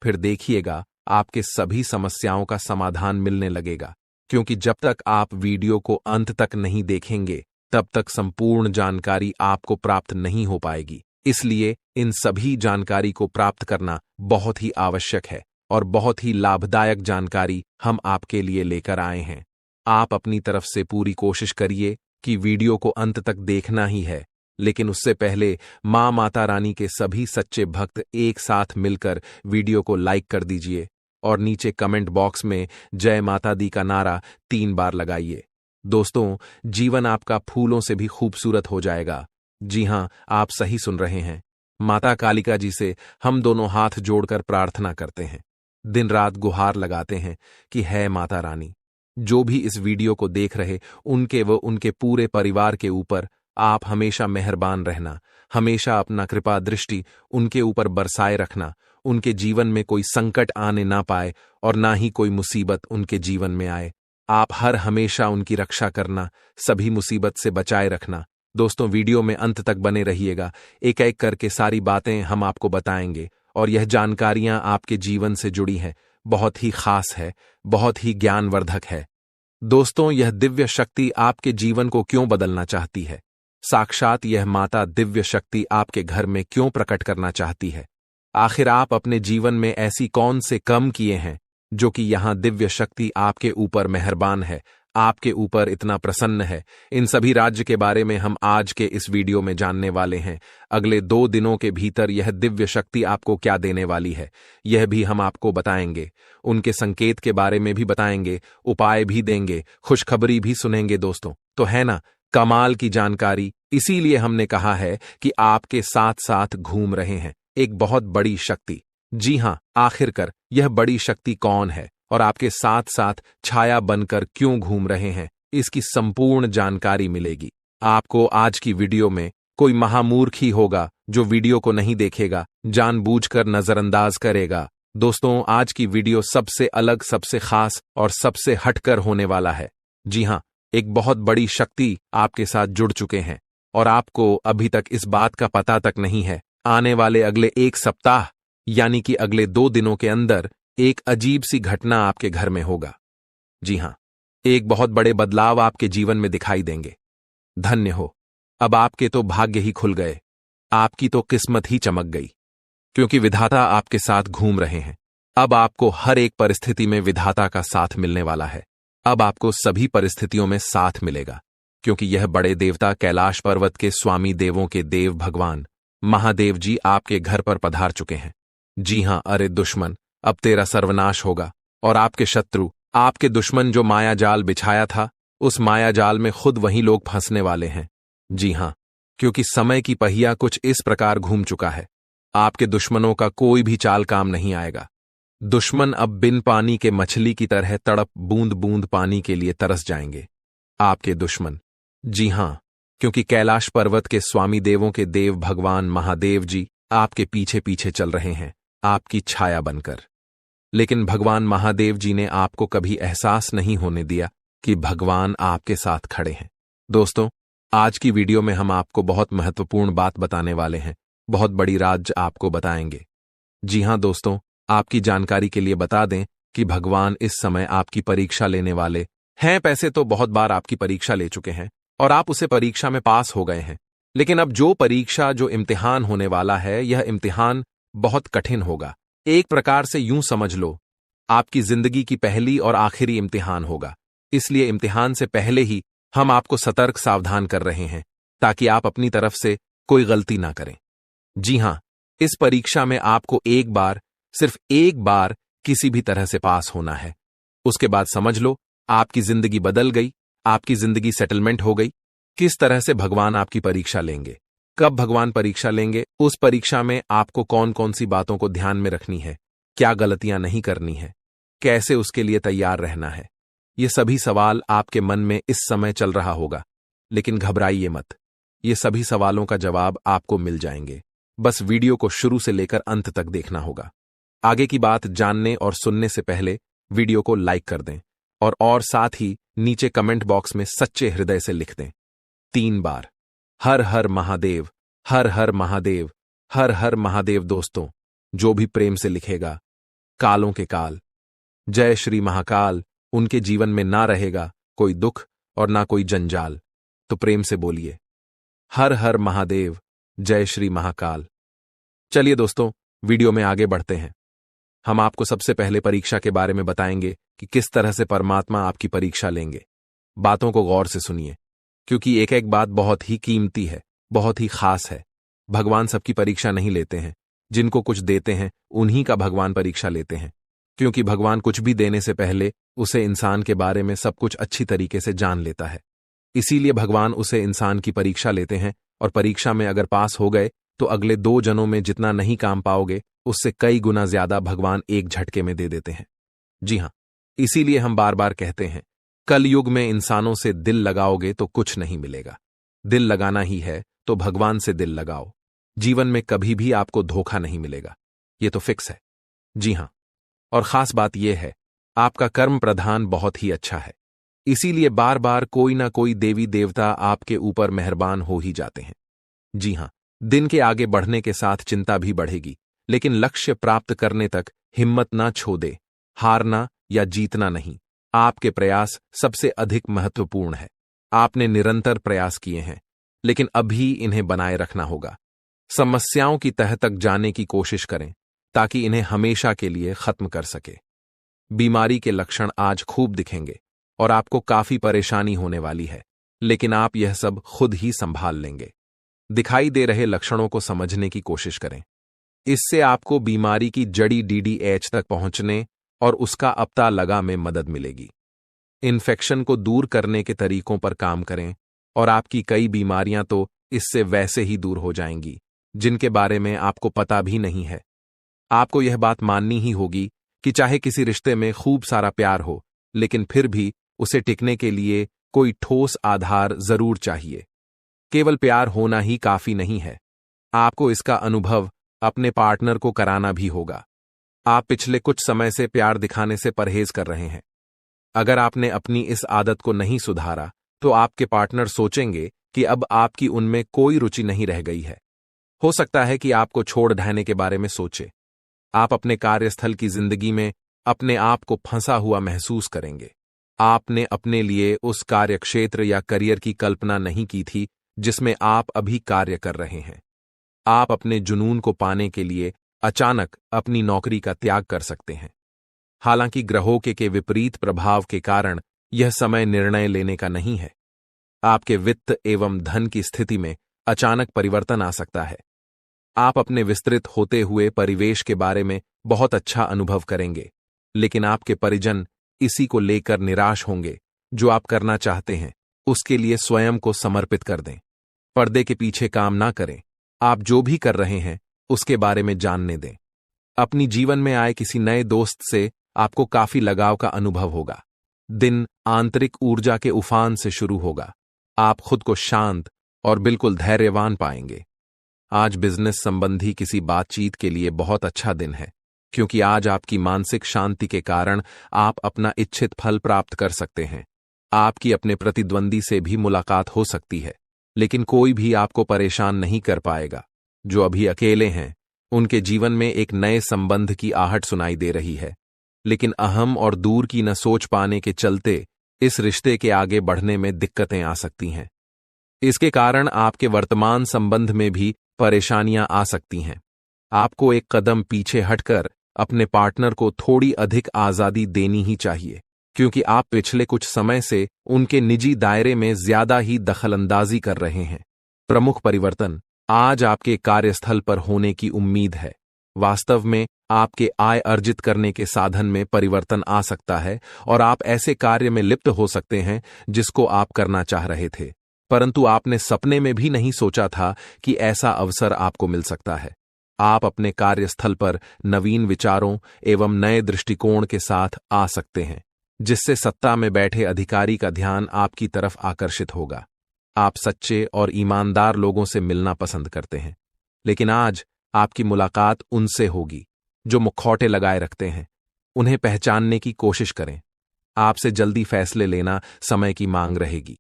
फिर देखिएगा आपके सभी समस्याओं का समाधान मिलने लगेगा, क्योंकि जब तक आप वीडियो को अंत तक नहीं देखेंगे तब तक संपूर्ण जानकारी आपको प्राप्त नहीं हो पाएगी। इसलिए इन सभी जानकारी को प्राप्त करना बहुत ही आवश्यक है और बहुत ही लाभदायक जानकारी हम आपके लिए लेकर आए हैं। आप अपनी तरफ से पूरी कोशिश करिए कि वीडियो को अंत तक देखना ही है, लेकिन उससे पहले मां माता रानी के सभी सच्चे भक्त एक साथ मिलकर वीडियो को लाइक कर दीजिए और नीचे कमेंट बॉक्स में जय माता दी का नारा 3 बार लगाइए। दोस्तों, जीवन आपका फूलों से भी खूबसूरत हो जाएगा। जी हां, आप सही सुन रहे हैं। माता कालिका जी से हम दोनों हाथ जोड़कर प्रार्थना करते हैं, दिन रात गुहार लगाते हैं कि है माता रानी, जो भी इस वीडियो को देख रहे उनके व उनके पूरे परिवार के ऊपर आप हमेशा मेहरबान रहना, हमेशा अपना कृपा दृष्टि उनके ऊपर बरसाए रखना, उनके जीवन में कोई संकट आने ना पाए और ना ही कोई मुसीबत उनके जीवन में आए। आप हर हमेशा उनकी रक्षा करना, सभी मुसीबत से बचाए रखना। दोस्तों, वीडियो में अंत तक बने रहिएगा, एक एक करके सारी बातें हम आपको बताएंगे और यह जानकारियां आपके जीवन से जुड़ी हैं, बहुत ही खास है, बहुत ही ज्ञानवर्धक है। दोस्तों, यह दिव्य शक्ति आपके जीवन को क्यों बदलना चाहती है? साक्षात यह माता दिव्य शक्ति आपके घर में क्यों प्रकट करना चाहती है? आखिर आप अपने जीवन में ऐसी कौन से कर्म किए हैं जो कि यहां दिव्य शक्ति आपके ऊपर मेहरबान है, आपके ऊपर इतना प्रसन्न है? इन सभी राज्य के बारे में हम आज के इस वीडियो में जानने वाले हैं। अगले 2 दिनों के भीतर यह दिव्य शक्ति आपको क्या देने वाली है, यह भी हम आपको बताएंगे। उनके संकेत के बारे में भी बताएंगे, उपाय भी देंगे, खुशखबरी भी सुनेंगे। दोस्तों, तो है ना कमाल की जानकारी? इसीलिए हमने कहा है कि आपके साथ साथ घूम रहे हैं एक बहुत बड़ी शक्ति। जी हां, आखिरकार यह बड़ी शक्ति कौन है और आपके साथ साथ छाया बनकर क्यों घूम रहे हैं, इसकी संपूर्ण जानकारी मिलेगी आपको आज की वीडियो में। कोई महामूर्ख ही होगा जो वीडियो को नहीं देखेगा, जानबूझकर नजरअंदाज करेगा। दोस्तों, आज की वीडियो सबसे अलग, सबसे खास और सबसे हटकर होने वाला है। जी हां, एक बहुत बड़ी शक्ति आपके साथ जुड़ चुके हैं और आपको अभी तक इस बात का पता तक नहीं है। आने वाले अगले 1 सप्ताह यानी कि अगले 2 दिनों के अंदर एक अजीब सी घटना आपके घर में होगा। जी हां, एक बहुत बड़े बदलाव आपके जीवन में दिखाई देंगे। धन्य हो, अब आपके तो भाग्य ही खुल गए, आपकी तो किस्मत ही चमक गई, क्योंकि विधाता आपके साथ घूम रहे हैं। अब आपको हर एक परिस्थिति में विधाता का साथ मिलने वाला है। अब आपको सभी परिस्थितियों में साथ मिलेगा, क्योंकि यह बड़े देवता कैलाश पर्वत के स्वामी देवों के देव भगवान महादेव जी आपके घर पर पधार चुके हैं। जी हां, अरे दुश्मन, अब तेरा सर्वनाश होगा और आपके शत्रु, आपके दुश्मन जो माया जाल बिछाया था, उस माया जाल में खुद वही लोग फंसने वाले हैं। जी हां, क्योंकि समय की पहिया कुछ इस प्रकार घूम चुका है, आपके दुश्मनों का कोई भी चाल काम नहीं आएगा। दुश्मन अब बिन पानी के मछली की तरह तड़प बूंद बूंद पानी के लिए तरस जाएंगे, आपके दुश्मन। जी हां, क्योंकि कैलाश पर्वत के स्वामी देवों के देव भगवान महादेव जी आपके पीछे पीछे चल रहे हैं, आपकी छाया बनकर। लेकिन भगवान महादेव जी ने आपको कभी एहसास नहीं होने दिया कि भगवान आपके साथ खड़े हैं। दोस्तों, आज की वीडियो में हम आपको बहुत महत्वपूर्ण बात बताने वाले हैं, बहुत बड़ी राज आपको बताएंगे। जी हां दोस्तों, आपकी जानकारी के लिए बता दें कि भगवान इस समय आपकी परीक्षा लेने वाले हैं। पैसे तो बहुत बार आपकी परीक्षा ले चुके हैं और आप उसे परीक्षा में पास हो गए हैं, लेकिन अब जो इम्तिहान होने वाला है, यह इम्तिहान बहुत कठिन होगा। एक प्रकार से यूं समझ लो, आपकी जिंदगी की पहली और आखिरी इम्तिहान होगा। इसलिए इम्तिहान से पहले ही हम आपको सतर्क सावधान कर रहे हैं, ताकि आप अपनी तरफ से कोई गलती ना करें। जी हां, इस परीक्षा में आपको एक बार, सिर्फ एक बार किसी भी तरह से पास होना है। उसके बाद समझ लो, आपकी जिंदगी बदल गई, आपकी जिंदगी सेटलमेंट हो गई। किस तरह से भगवान आपकी परीक्षा लेंगे, कब भगवान परीक्षा लेंगे, उस परीक्षा में आपको कौन कौन सी बातों को ध्यान में रखनी है, क्या गलतियां नहीं करनी है, कैसे उसके लिए तैयार रहना है, ये सभी सवाल आपके मन में इस समय चल रहा होगा। लेकिन घबराइए मत, ये सभी सवालों का जवाब आपको मिल जाएंगे। बस वीडियो को शुरू से लेकर अंत तक देखना होगा। आगे की बात जानने और सुनने से पहले वीडियो को लाइक कर दें और साथ ही नीचे कमेंट बॉक्स में सच्चे हृदय से लिख दें 3 बार, हर हर महादेव, हर हर महादेव, हर हर महादेव। दोस्तों, जो भी प्रेम से लिखेगा, कालों के काल, जय श्री महाकाल, उनके जीवन में ना रहेगा कोई दुख और ना कोई जंजाल। तो प्रेम से बोलिए, हर हर महादेव, जय श्री महाकाल। चलिए दोस्तों, वीडियो में आगे बढ़ते हैं। हम आपको सबसे पहले परीक्षा के बारे में बताएंगे कि किस तरह से परमात्मा आपकी परीक्षा लेंगे। बातों को गौर से सुनिए, क्योंकि एक एक बात बहुत ही कीमती है, बहुत ही खास है। भगवान सबकी परीक्षा नहीं लेते हैं, जिनको कुछ देते हैं उन्हीं का भगवान परीक्षा लेते हैं, क्योंकि भगवान कुछ भी देने से पहले उसे इंसान के बारे में सब कुछ अच्छी तरीके से जान लेता है। इसीलिए भगवान उसे इंसान की परीक्षा लेते हैं, और परीक्षा में अगर पास हो गए तो अगले 2 जन्मों में जितना नहीं काम पाओगे, उससे कई गुना ज्यादा भगवान एक झटके में दे देते हैं। जी हां, इसीलिए हम बार बार कहते हैं, कल युग में इंसानों से दिल लगाओगे तो कुछ नहीं मिलेगा। दिल लगाना ही है तो भगवान से दिल लगाओ। जीवन में कभी भी आपको धोखा नहीं मिलेगा, ये तो फिक्स है। जी हां, और खास बात यह है, आपका कर्म प्रधान बहुत ही अच्छा है। इसीलिए बार बार कोई ना कोई देवी देवता आपके ऊपर मेहरबान हो ही जाते हैं। जी हां, दिन के आगे बढ़ने के साथ चिंता भी बढ़ेगी, लेकिन लक्ष्य प्राप्त करने तक हिम्मत ना छोड़े। हारना या जीतना नहीं, आपके प्रयास सबसे अधिक महत्वपूर्ण है। आपने निरंतर प्रयास किए हैं, लेकिन अभी इन्हें बनाए रखना होगा। समस्याओं की तह तक जाने की कोशिश करें, ताकि इन्हें हमेशा के लिए खत्म कर सके। बीमारी के लक्षण आज खूब दिखेंगे और आपको काफी परेशानी होने वाली है, लेकिन आप यह सब खुद ही संभाल लेंगे। दिखाई दे रहे लक्षणों को समझने की कोशिश करें। इससे आपको बीमारी की जड़ी DDH तक पहुंचने और उसका पता लगा में मदद मिलेगी। इन्फेक्शन को दूर करने के तरीकों पर काम करें, और आपकी कई बीमारियां तो इससे वैसे ही दूर हो जाएंगी, जिनके बारे में आपको पता भी नहीं है। आपको यह बात माननी ही होगी कि चाहे किसी रिश्ते में खूब सारा प्यार हो, लेकिन फिर भी उसे टिकने के लिए कोई ठोस आधार जरूर चाहिए। केवल प्यार होना ही काफी नहीं है, आपको इसका अनुभव अपने पार्टनर को कराना भी होगा। आप पिछले कुछ समय से प्यार दिखाने से परहेज कर रहे हैं। अगर आपने अपनी इस आदत को नहीं सुधारा, तो आपके पार्टनर सोचेंगे कि अब आपकी उनमें कोई रुचि नहीं रह गई है। हो सकता है कि आपको छोड़ ढाने के बारे में सोचे। आप अपने कार्यस्थल की जिंदगी में अपने आप को फंसा हुआ महसूस करेंगे। आपने अपने लिए उस कार्यक्षेत्र या करियर की कल्पना नहीं की थी जिसमें आप अभी कार्य कर रहे हैं। आप अपने जुनून को पाने के लिए अचानक अपनी नौकरी का त्याग कर सकते हैं। हालांकि ग्रहों के विपरीत प्रभाव के कारण यह समय निर्णय लेने का नहीं है। आपके वित्त एवं धन की स्थिति में अचानक परिवर्तन आ सकता है। आप अपने विस्तृत होते हुए परिवेश के बारे में बहुत अच्छा अनुभव करेंगे, लेकिन आपके परिजन इसी को लेकर निराश होंगे। जो आप करना चाहते हैं, उसके लिए स्वयं को समर्पित कर दें। पर्दे के पीछे काम ना करें। आप जो भी कर रहे हैं, उसके बारे में जानने दें। अपनी जीवन में आए किसी नए दोस्त से आपको काफी लगाव का अनुभव होगा। दिन आंतरिक ऊर्जा के उफान से शुरू होगा। आप खुद को शांत और बिल्कुल धैर्यवान पाएंगे। आज बिजनेस संबंधी किसी बातचीत के लिए बहुत अच्छा दिन है। क्योंकि आज आपकी मानसिक शांति के कारण आप अपना इच्छित फल प्राप्त कर सकते हैं। आपकी अपने प्रतिद्वंदी से भी मुलाकात हो सकती है, लेकिन कोई भी आपको परेशान नहीं कर पाएगा। जो अभी अकेले हैं, उनके जीवन में एक नए संबंध की आहट सुनाई दे रही है, लेकिन अहम और दूर की न सोच पाने के चलते इस रिश्ते के आगे बढ़ने में दिक्कतें आ सकती हैं। इसके कारण आपके वर्तमान संबंध में भी परेशानियां आ सकती हैं। आपको एक कदम पीछे हटकर अपने पार्टनर को थोड़ी अधिक आजादी देनी ही चाहिए, क्योंकि आप पिछले कुछ समय से उनके निजी दायरे में ज्यादा ही दखलंदाजी कर रहे हैं। प्रमुख परिवर्तन आज आपके कार्यस्थल पर होने की उम्मीद है। वास्तव में आपके आय अर्जित करने के साधन में परिवर्तन आ सकता है और आप ऐसे कार्य में लिप्त हो सकते हैं जिसको आप करना चाह रहे थे, परंतु आपने सपने में भी नहीं सोचा था कि ऐसा अवसर आपको मिल सकता है। आप अपने कार्यस्थल पर नवीन विचारों एवं नए दृष्टिकोण के साथ आ सकते हैं, जिससे सत्ता में बैठे अधिकारी का ध्यान आपकी तरफ आकर्षित होगा। आप सच्चे और ईमानदार लोगों से मिलना पसंद करते हैं, लेकिन आज आपकी मुलाकात उनसे होगी जो मुखौटे लगाए रखते हैं। उन्हें पहचानने की कोशिश करें। आपसे जल्दी फैसले लेना समय की मांग रहेगी।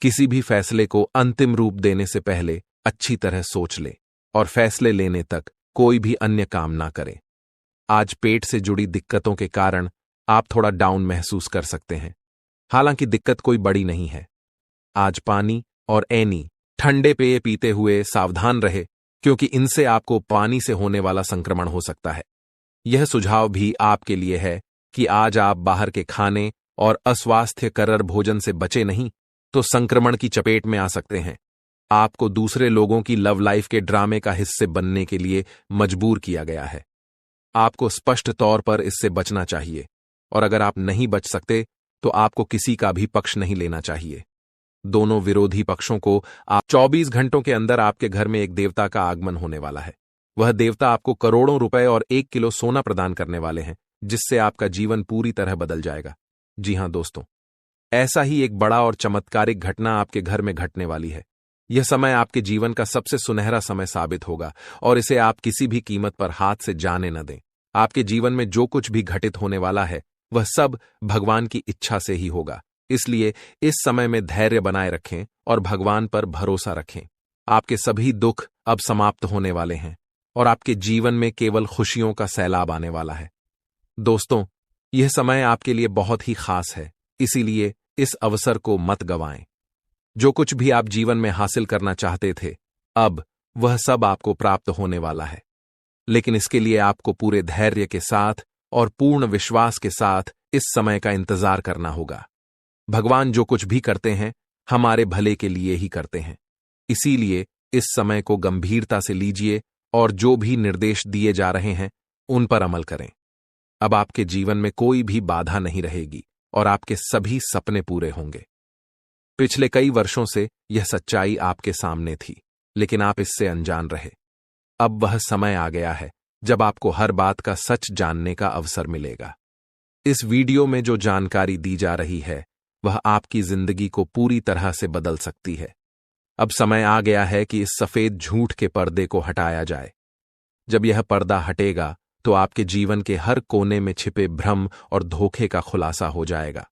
किसी भी फैसले को अंतिम रूप देने से पहले अच्छी तरह सोच ले और फैसले लेने तक कोई भी अन्य काम ना करें। आज पेट से जुड़ी दिक्कतों के कारण आप थोड़ा डाउन महसूस कर सकते हैं। हालांकि दिक्कत कोई बड़ी नहीं है। आज पानी और ऐनी ठंडे पेय पीते हुए सावधान रहे, क्योंकि इनसे आपको पानी से होने वाला संक्रमण हो सकता है। यह सुझाव भी आपके लिए है कि आज आप बाहर के खाने और अस्वास्थ्यकर भोजन से बचे नहीं तो संक्रमण की चपेट में आ सकते हैं। आपको दूसरे लोगों की लव लाइफ के ड्रामे का हिस्से बनने के लिए मजबूर किया गया है। आपको स्पष्ट तौर पर इससे बचना चाहिए, और अगर आप नहीं बच सकते तो आपको किसी का भी पक्ष नहीं लेना चाहिए। दोनों विरोधी पक्षों को आप 24 घंटों के अंदर आपके घर में एक देवता का आगमन होने वाला है। वह देवता आपको करोड़ों रुपए और 1 किलो सोना प्रदान करने वाले हैं, जिससे आपका जीवन पूरी तरह बदल जाएगा। जी हां दोस्तों, ऐसा ही एक बड़ा और चमत्कारिक घटना आपके घर में घटने वाली है। यह समय आपके जीवन का सबसे सुनहरा समय साबित होगा और इसे आप किसी भी कीमत पर हाथ से जाने न दें। आपके जीवन में जो कुछ भी घटित होने वाला है वह सब भगवान की इच्छा से ही होगा। इसलिए इस समय में धैर्य बनाए रखें और भगवान पर भरोसा रखें। आपके सभी दुख अब समाप्त होने वाले हैं और आपके जीवन में केवल खुशियों का सैलाब आने वाला है। दोस्तों, यह समय आपके लिए बहुत ही खास है, इसीलिए इस अवसर को मत गंवाएं। जो कुछ भी आप जीवन में हासिल करना चाहते थे, अब वह सब आपको प्राप्त होने वाला है। लेकिन इसके लिए आपको पूरे धैर्य के साथ और पूर्ण विश्वास के साथ इस समय का इंतजार करना होगा। भगवान जो कुछ भी करते हैं हमारे भले के लिए ही करते हैं, इसीलिए इस समय को गंभीरता से लीजिए और जो भी निर्देश दिए जा रहे हैं उन पर अमल करें। अब आपके जीवन में कोई भी बाधा नहीं रहेगी और आपके सभी सपने पूरे होंगे। पिछले कई वर्षों से यह सच्चाई आपके सामने थी, लेकिन आप इससे अनजान रहे। अब वह समय आ गया है जब आपको हर बात का सच जानने का अवसर मिलेगा। इस वीडियो में जो जानकारी दी जा रही है वह आपकी जिंदगी को पूरी तरह से बदल सकती है। अब समय आ गया है कि इस सफेद झूठ के पर्दे को हटाया जाए। जब यह पर्दा हटेगा तो आपके जीवन के हर कोने में छिपे भ्रम और धोखे का खुलासा हो जाएगा।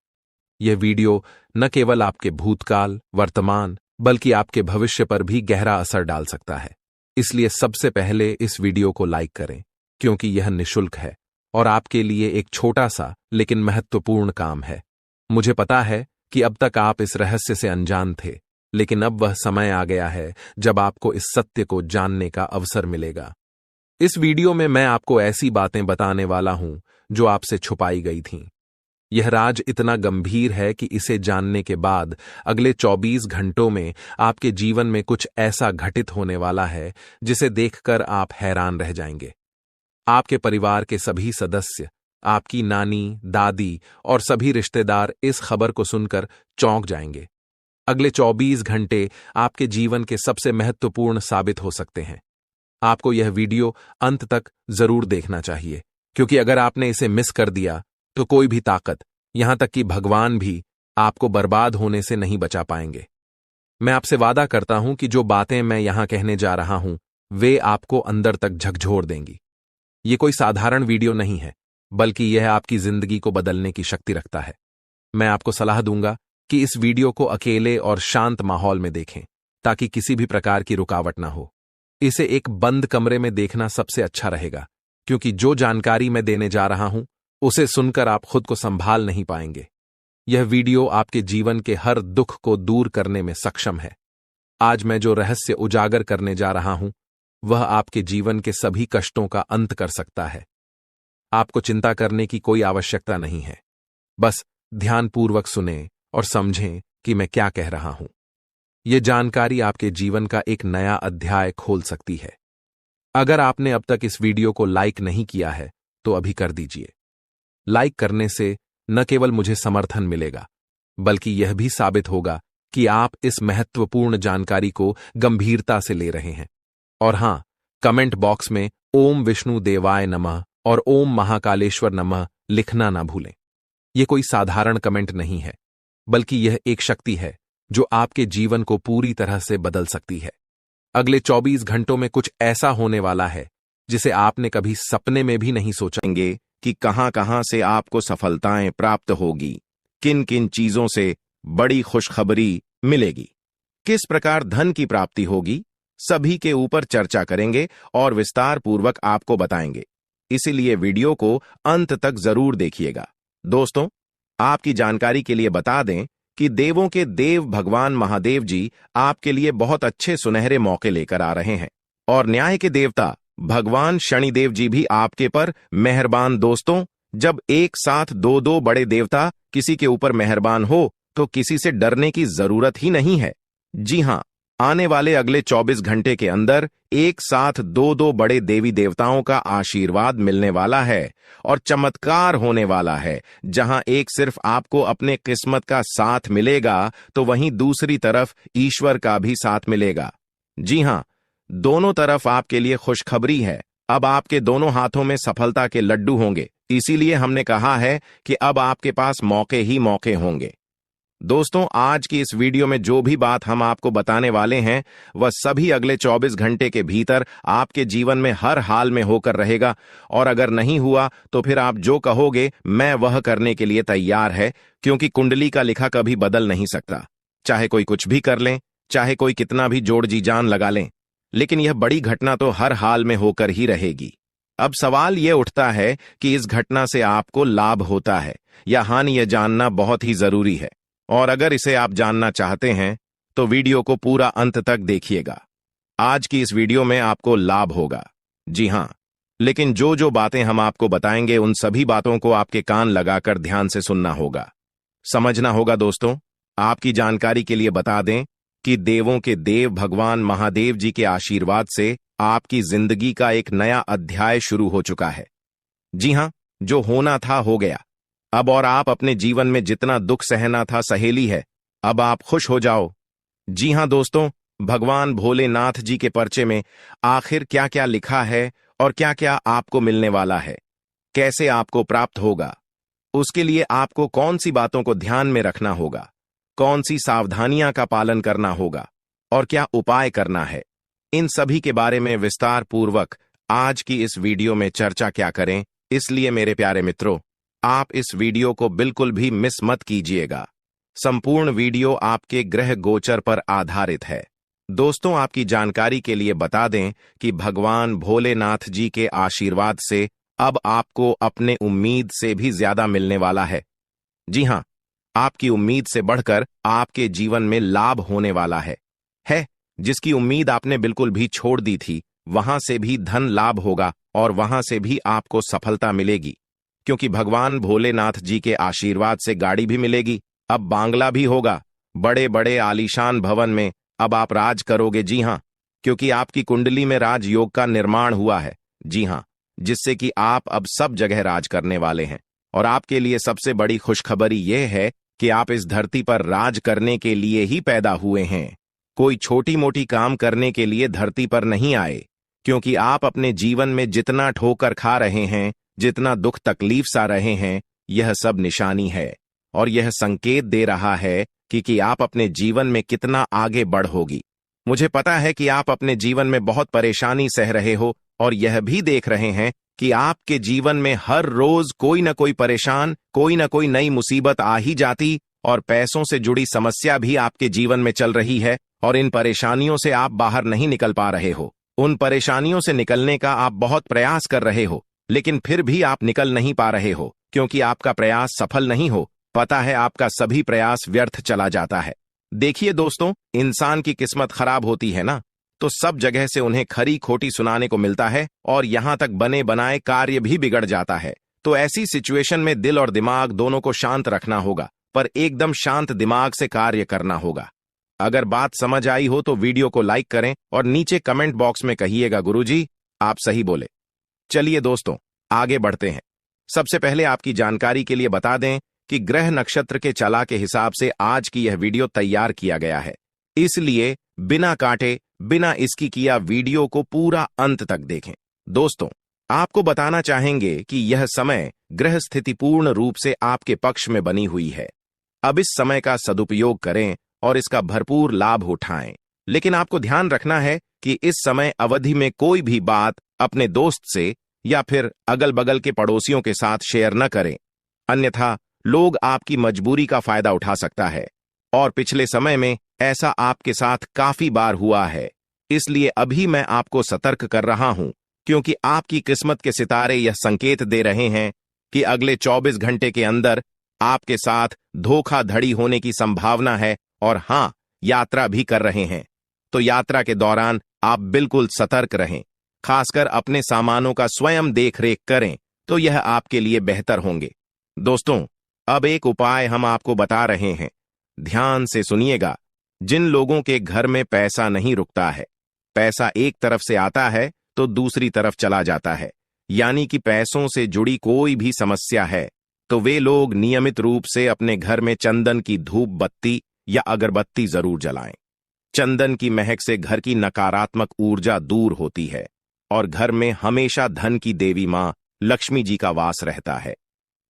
यह वीडियो न केवल आपके भूतकाल, वर्तमान, बल्कि आपके भविष्य पर भी गहरा असर डाल सकता है। इसलिए सबसे पहले इस वीडियो को लाइक करें, क्योंकि यह निःशुल्क है और आपके लिए एक छोटा सा लेकिन महत्वपूर्ण काम है। मुझे पता है कि अब तक आप इस रहस्य से अनजान थे, लेकिन अब वह समय आ गया है जब आपको इस सत्य को जानने का अवसर मिलेगा। इस वीडियो में मैं आपको ऐसी बातें बताने वाला हूं जो आपसे छुपाई गई थीं। यह राज इतना गंभीर है कि इसे जानने के बाद अगले 24 घंटों में आपके जीवन में कुछ ऐसा घटित होने वाला है जिसे देखकर आप हैरान रह जाएंगे। आपके परिवार के सभी सदस्य, आपकी नानी, दादी और सभी रिश्तेदार इस खबर को सुनकर चौंक जाएंगे। अगले 24 घंटे आपके जीवन के सबसे महत्वपूर्ण साबित हो सकते हैं। आपको यह वीडियो अंत तक जरूर देखना चाहिए, क्योंकि अगर आपने इसे मिस कर दिया तो कोई भी ताकत, यहां तक कि भगवान भी, आपको बर्बाद होने से नहीं बचा पाएंगे। मैं आपसे वादा करता हूं कि जो बातें मैं यहां कहने जा रहा हूं वे आपको अंदर तक झकझोर देंगी। ये कोई साधारण वीडियो नहीं है, बल्कि यह आपकी जिंदगी को बदलने की शक्ति रखता है। मैं आपको सलाह दूंगा कि इस वीडियो को अकेले और शांत माहौल में देखें, ताकि किसी भी प्रकार की रुकावट ना हो। इसे एक बंद कमरे में देखना सबसे अच्छा रहेगा, क्योंकि जो जानकारी मैं देने जा रहा हूं उसे सुनकर आप खुद को संभाल नहीं पाएंगे। यह वीडियो आपके जीवन के हर दुख को दूर करने में सक्षम है। आज मैं जो रहस्य उजागर करने जा रहा हूं वह आपके जीवन के सभी कष्टों का अंत कर सकता है। आपको चिंता करने की कोई आवश्यकता नहीं है। बस ध्यानपूर्वक सुनें और समझें कि मैं क्या कह रहा हूं। यह जानकारी आपके जीवन का एक नया अध्याय खोल सकती है। अगर आपने अब तक इस वीडियो को लाइक नहीं किया है तो अभी कर दीजिए। लाइक करने से न केवल मुझे समर्थन मिलेगा, बल्कि यह भी साबित होगा कि आप इस महत्वपूर्ण जानकारी को गंभीरता से ले रहे हैं। और हां, कमेंट बॉक्स में ओम विष्णु देवाय नमः और ओम महाकालेश्वर नमः लिखना ना भूलें। यह कोई साधारण कमेंट नहीं है, बल्कि यह एक शक्ति है जो आपके जीवन को पूरी तरह से बदल सकती है। अगले 24 घंटों में कुछ ऐसा होने वाला है जिसे आपने कभी सपने में भी नहीं सोचेंगे कि कहां-कहां से आपको सफलताएं प्राप्त होगी, किन किन चीजों से बड़ी खुशखबरी मिलेगी, किस प्रकार धन की प्राप्ति होगी, सभी के ऊपर चर्चा करेंगे और विस्तार पूर्वक आपको बताएंगे। इसीलिए वीडियो को अंत तक जरूर देखिएगा। दोस्तों, आपकी जानकारी के लिए बता दें कि देवों के देव भगवान महादेव जी आपके लिए बहुत अच्छे सुनहरे मौके लेकर आ रहे हैं और न्याय के देवता भगवान शनिदेव जी भी आपके पर मेहरबान। दोस्तों, जब एक साथ दो दो बड़े देवता किसी के ऊपर मेहरबान हो तो किसी से डरने की जरूरत ही नहीं है। जी हां, आने वाले अगले 24 घंटे के अंदर एक साथ दो दो बड़े देवी देवताओं का आशीर्वाद मिलने वाला है और चमत्कार होने वाला है। जहां एक सिर्फ आपको अपने किस्मत का साथ मिलेगा तो वहीं दूसरी तरफ ईश्वर का भी साथ मिलेगा। जी हां, दोनों तरफ आपके लिए खुशखबरी है। अब आपके दोनों हाथों में सफलता के लड्डू होंगे। इसीलिए हमने कहा है कि अब आपके पास मौके ही मौके होंगे। दोस्तों, आज की इस वीडियो में जो भी बात हम आपको बताने वाले हैं वह सभी अगले 24 घंटे के भीतर आपके जीवन में हर हाल में होकर रहेगा, और अगर नहीं हुआ तो फिर आप जो कहोगे मैं वह करने के लिए तैयार है, क्योंकि कुंडली का लिखा कभी बदल नहीं सकता। चाहे कोई कुछ भी कर लें, चाहे कोई कितना भी जोड़ जी जान लगा लें, लेकिन यह बड़ी घटना तो हर हाल में होकर ही रहेगी। अब सवाल यह उठता है कि इस घटना से आपको लाभ होता है या हानि, यह जानना बहुत ही जरूरी है। और अगर इसे आप जानना चाहते हैं तो वीडियो को पूरा अंत तक देखिएगा। आज की इस वीडियो में आपको लाभ होगा। जी हां, लेकिन जो जो बातें हम आपको बताएंगे उन सभी बातों को आपके कान लगाकर ध्यान से सुनना होगा, समझना होगा। दोस्तों, आपकी जानकारी के लिए बता दें कि देवों के देव भगवान महादेव जी के आशीर्वाद से आपकी जिंदगी का एक नया अध्याय शुरू हो चुका है। जी हां, जो होना था हो गया अब, और आप अपने जीवन में जितना दुख सहना था सहेली है। अब आप खुश हो जाओ। जी हां दोस्तों, भगवान भोलेनाथ जी के पर्चे में आखिर क्या क्या लिखा है और क्या क्या आपको मिलने वाला है, कैसे आपको प्राप्त होगा, उसके लिए आपको कौन सी बातों को ध्यान में रखना होगा, कौन सी सावधानियां का पालन करना होगा और क्या उपाय करना है, इन सभी के बारे में विस्तार पूर्वक आज की इस वीडियो में चर्चा क्या करें। इसलिए मेरे प्यारे मित्रों, आप इस वीडियो को बिल्कुल भी मिस मत कीजिएगा। संपूर्ण वीडियो आपके ग्रह गोचर पर आधारित है। दोस्तों, आपकी जानकारी के लिए बता दें कि भगवान भोलेनाथ जी के आशीर्वाद से अब आपको अपने उम्मीद से भी ज्यादा मिलने वाला है। जी हां, आपकी उम्मीद से बढ़कर आपके जीवन में लाभ होने वाला है। जिसकी उम्मीद आपने बिल्कुल भी छोड़ दी थी, वहां से भी धन लाभ होगा और वहां से भी आपको सफलता मिलेगी, क्योंकि भगवान भोलेनाथ जी के आशीर्वाद से गाड़ी भी मिलेगी। अब बांग्ला भी होगा, बड़े बड़े आलीशान भवन में अब आप राज करोगे। जी हां, क्योंकि आपकी कुंडली में राजयोग का निर्माण हुआ है। जी हां, जिससे कि आप अब सब जगह राज करने वाले हैं। और आपके लिए सबसे बड़ी खुशखबरी यह है कि आप इस धरती पर राज करने के लिए ही पैदा हुए हैं। कोई छोटी मोटी काम करने के लिए धरती पर नहीं आए, क्योंकि आप अपने जीवन में जितना ठोकर खा रहे हैं, जितना दुख तकलीफ सा रहे हैं, यह सब निशानी है और यह संकेत दे रहा है कि आप अपने जीवन में कितना आगे बढ़ोगी। मुझे पता है कि आप अपने जीवन में बहुत परेशानी सह रहे हो और यह भी देख रहे हैं कि आपके जीवन में हर रोज कोई ना कोई नई मुसीबत आ ही जाती और पैसों से जुड़ी समस्या भी आपके जीवन में चल रही है और इन परेशानियों से आप बाहर नहीं निकल पा रहे हो। उन परेशानियों से निकलने का आप बहुत प्रयास कर रहे हो, लेकिन फिर भी आप निकल नहीं पा रहे हो क्योंकि आपका प्रयास सफल नहीं हो। पता है, आपका सभी प्रयास व्यर्थ चला जाता है। देखिए दोस्तों, इंसान की किस्मत खराब होती है ना, तो सब जगह से उन्हें खरी खोटी सुनाने को मिलता है और यहां तक बने बनाए कार्य भी बिगड़ जाता है। तो ऐसी सिचुएशन में दिल और दिमाग दोनों को शांत रखना होगा, पर एकदम शांत दिमाग से कार्य करना होगा। अगर बात समझ आई हो तो वीडियो को लाइक करें और नीचे कमेंट बॉक्स में कहिएगा गुरुजी आप सही बोले। चलिए दोस्तों, आगे बढ़ते हैं। सबसे पहले आपकी जानकारी के लिए बता दें कि ग्रह नक्षत्र के चला के हिसाब से आज की यह वीडियो तैयार किया गया है, इसलिए बिना काटे बिना इसकी किया वीडियो को पूरा अंत तक देखें। दोस्तों, आपको बताना चाहेंगे कि यह समय ग्रह स्थिति पूर्ण रूप से आपके पक्ष में बनी हुई है। अब इस समय का सदुपयोग करें और इसका भरपूर लाभ उठाएं। लेकिन आपको ध्यान रखना है कि इस समय अवधि में कोई भी बात अपने दोस्त से या फिर अगल बगल के पड़ोसियों के साथ शेयर न करें, अन्यथा लोग आपकी मजबूरी का फायदा उठा सकता है और पिछले समय में ऐसा आपके साथ काफी बार हुआ है। इसलिए अभी मैं आपको सतर्क कर रहा हूं क्योंकि आपकी किस्मत के सितारे यह संकेत दे रहे हैं कि अगले 24 घंटे के अंदर आपके साथ धोखाधड़ी होने की संभावना है और हां, यात्रा भी कर रहे हैं। तो यात्रा के दौरान आप बिल्कुल सतर्क रहें, खासकर अपने सामानों का स्वयं देखरेख करें तो यह आपके लिए बेहतर होंगे। दोस्तों, अब एक उपाय हम आपको बता रहे हैं, ध्यान से सुनिएगा। जिन लोगों के घर में पैसा नहीं रुकता है, पैसा एक तरफ से आता है तो दूसरी तरफ चला जाता है, यानी कि पैसों से जुड़ी कोई भी समस्या है, तो वे लोग नियमित रूप से अपने घर में चंदन की धूप बत्ती या अगरबत्ती जरूर जलाएं। चंदन की महक से घर की नकारात्मक ऊर्जा दूर होती है और घर में हमेशा धन की देवी मां लक्ष्मी जी का वास रहता है।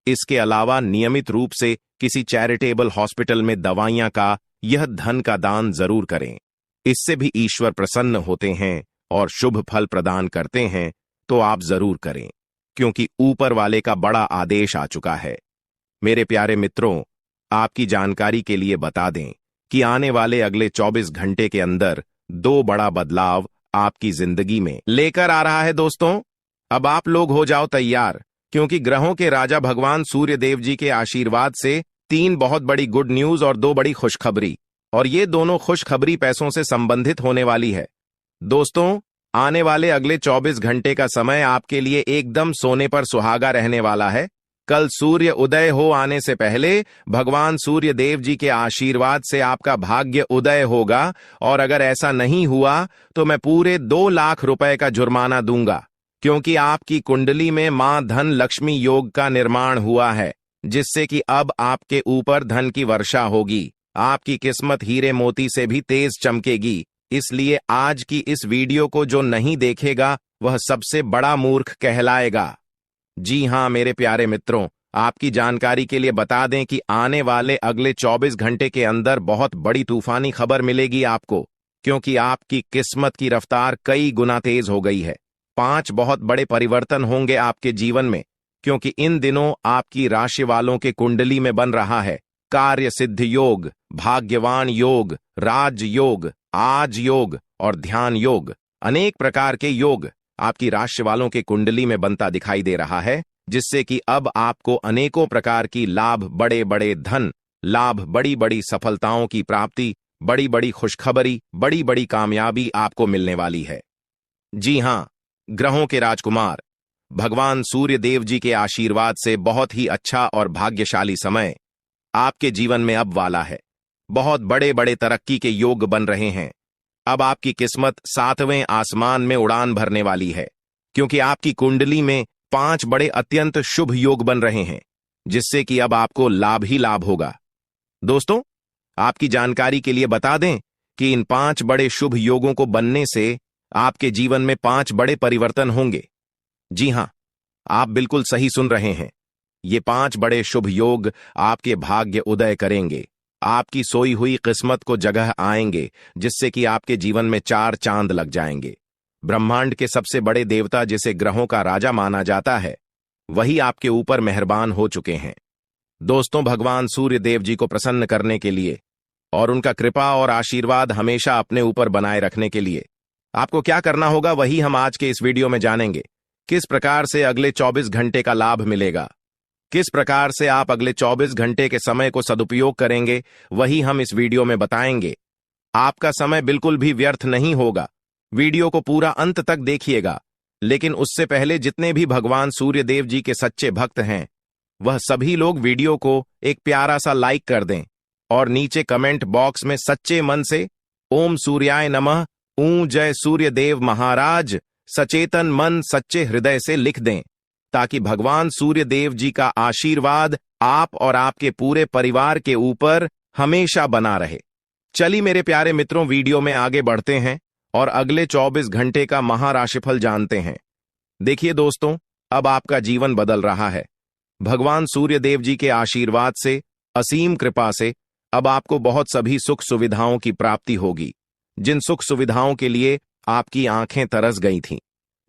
इसके अलावा नियमित रूप से किसी चैरिटेबल हॉस्पिटल में दवाइयां का यह धन का दान जरूर करें। इससे भी ईश्वर प्रसन्न होते हैं और शुभ फल प्रदान करते हैं, तो आप जरूर करें क्योंकि ऊपर वाले का बड़ा आदेश आ चुका है। मेरे प्यारे मित्रों, आपकी जानकारी के लिए बता दें कि आने वाले अगले 24 घंटे के अंदर 2 बड़ा बदलाव आपकी जिंदगी में लेकर आ रहा है। दोस्तों, अब आप लोग हो जाओ तैयार क्योंकि ग्रहों के राजा भगवान सूर्य देव जी के आशीर्वाद से 3 बहुत बड़ी गुड न्यूज और 2 बड़ी खुशखबरी, और ये दोनों खुशखबरी पैसों से संबंधित होने वाली है। दोस्तों, आने वाले अगले 24 घंटे का समय आपके लिए एकदम सोने पर सुहागा रहने वाला है। कल सूर्य उदय हो आने से पहले भगवान सूर्य देव जी के आशीर्वाद से आपका भाग्य उदय होगा और अगर ऐसा नहीं हुआ तो मैं पूरे 2 लाख रुपए का जुर्माना दूंगा, क्योंकि आपकी कुंडली में मां धन लक्ष्मी योग का निर्माण हुआ है, जिससे कि अब आपके ऊपर धन की वर्षा होगी। आपकी किस्मत हीरे मोती से भी तेज चमकेगी। इसलिए आज की इस वीडियो को जो नहीं देखेगा वह सबसे बड़ा मूर्ख कहलाएगा। जी हां मेरे प्यारे मित्रों, आपकी जानकारी के लिए बता दें कि आने वाले अगले 24 घंटे के अंदर बहुत बड़ी तूफानी खबर मिलेगी आपको, क्योंकि आपकी किस्मत की रफ्तार कई गुना तेज हो गई है। 5 बहुत बड़े परिवर्तन होंगे आपके जीवन में, क्योंकि इन दिनों आपकी राशि वालों के कुंडली में बन रहा है कार्य सिद्ध योग, भाग्यवान योग, राज योग, आज योग और ध्यान योग। अनेक प्रकार के योग आपकी राशि वालों के कुंडली में बनता दिखाई दे रहा है, जिससे कि अब आपको अनेकों प्रकार की लाभ, बड़े बड़े धन लाभ, बड़ी बड़ी सफलताओं की प्राप्ति, बड़ी बड़ी खुशखबरी, बड़ी बड़ी कामयाबी आपको मिलने वाली है। जी हां, ग्रहों के राजकुमार भगवान सूर्य देव जी के आशीर्वाद से बहुत ही अच्छा और भाग्यशाली समय आपके जीवन में अब वाला है। बहुत बड़े बड़े तरक्की के योग बन रहे हैं। अब आपकी किस्मत 7वें आसमान में उड़ान भरने वाली है, क्योंकि आपकी कुंडली में 5 बड़े अत्यंत शुभ योग बन रहे हैं, जिससे कि अब आपको लाभ ही लाभ होगा। दोस्तों, आपकी जानकारी के लिए बता दें कि इन 5 बड़े शुभ योगों को बनने से आपके जीवन में 5 बड़े परिवर्तन होंगे। जी हां, आप बिल्कुल सही सुन रहे हैं। ये 5 बड़े शुभ योग आपके भाग्य उदय करेंगे, आपकी सोई हुई किस्मत को जगह आएंगे, जिससे कि आपके जीवन में 4 चांद लग जाएंगे। ब्रह्मांड के सबसे बड़े देवता जिसे ग्रहों का राजा माना जाता है, वही आपके ऊपर मेहरबान हो चुके हैं। दोस्तों, भगवान सूर्य देव जी को प्रसन्न करने के लिए और उनका कृपा और आशीर्वाद हमेशा अपने ऊपर बनाए रखने के लिए आपको क्या करना होगा, वही हम आज के इस वीडियो में जानेंगे। किस प्रकार से अगले 24 घंटे का लाभ मिलेगा, किस प्रकार से आप अगले 24 घंटे के समय को सदुपयोग करेंगे, वही हम इस वीडियो में बताएंगे। आपका समय बिल्कुल भी व्यर्थ नहीं होगा। वीडियो को पूरा अंत तक देखिएगा। लेकिन उससे पहले जितने भी भगवान सूर्य देव जी के सच्चे भक्त हैं, वह सभी लोग वीडियो को एक प्यारा सा लाइक कर दें और नीचे कमेंट बॉक्स में सच्चे मन से ओम सूर्याय नमः, ऊं जय सूर्य देव महाराज, सचेतन मन सच्चे हृदय से लिख दें, ताकि भगवान सूर्य देव जी का आशीर्वाद आप और आपके पूरे परिवार के ऊपर हमेशा बना रहे। चलिए मेरे प्यारे मित्रों, वीडियो में आगे बढ़ते हैं और अगले 24 घंटे का महाराशिफल जानते हैं। देखिए दोस्तों, अब आपका जीवन बदल रहा है। भगवान सूर्य देव जी के आशीर्वाद से, असीम कृपा से अब आपको बहुत सभी सुख सुविधाओं की प्राप्ति होगी। जिन सुख सुविधाओं के लिए आपकी आंखें तरस गई थीं,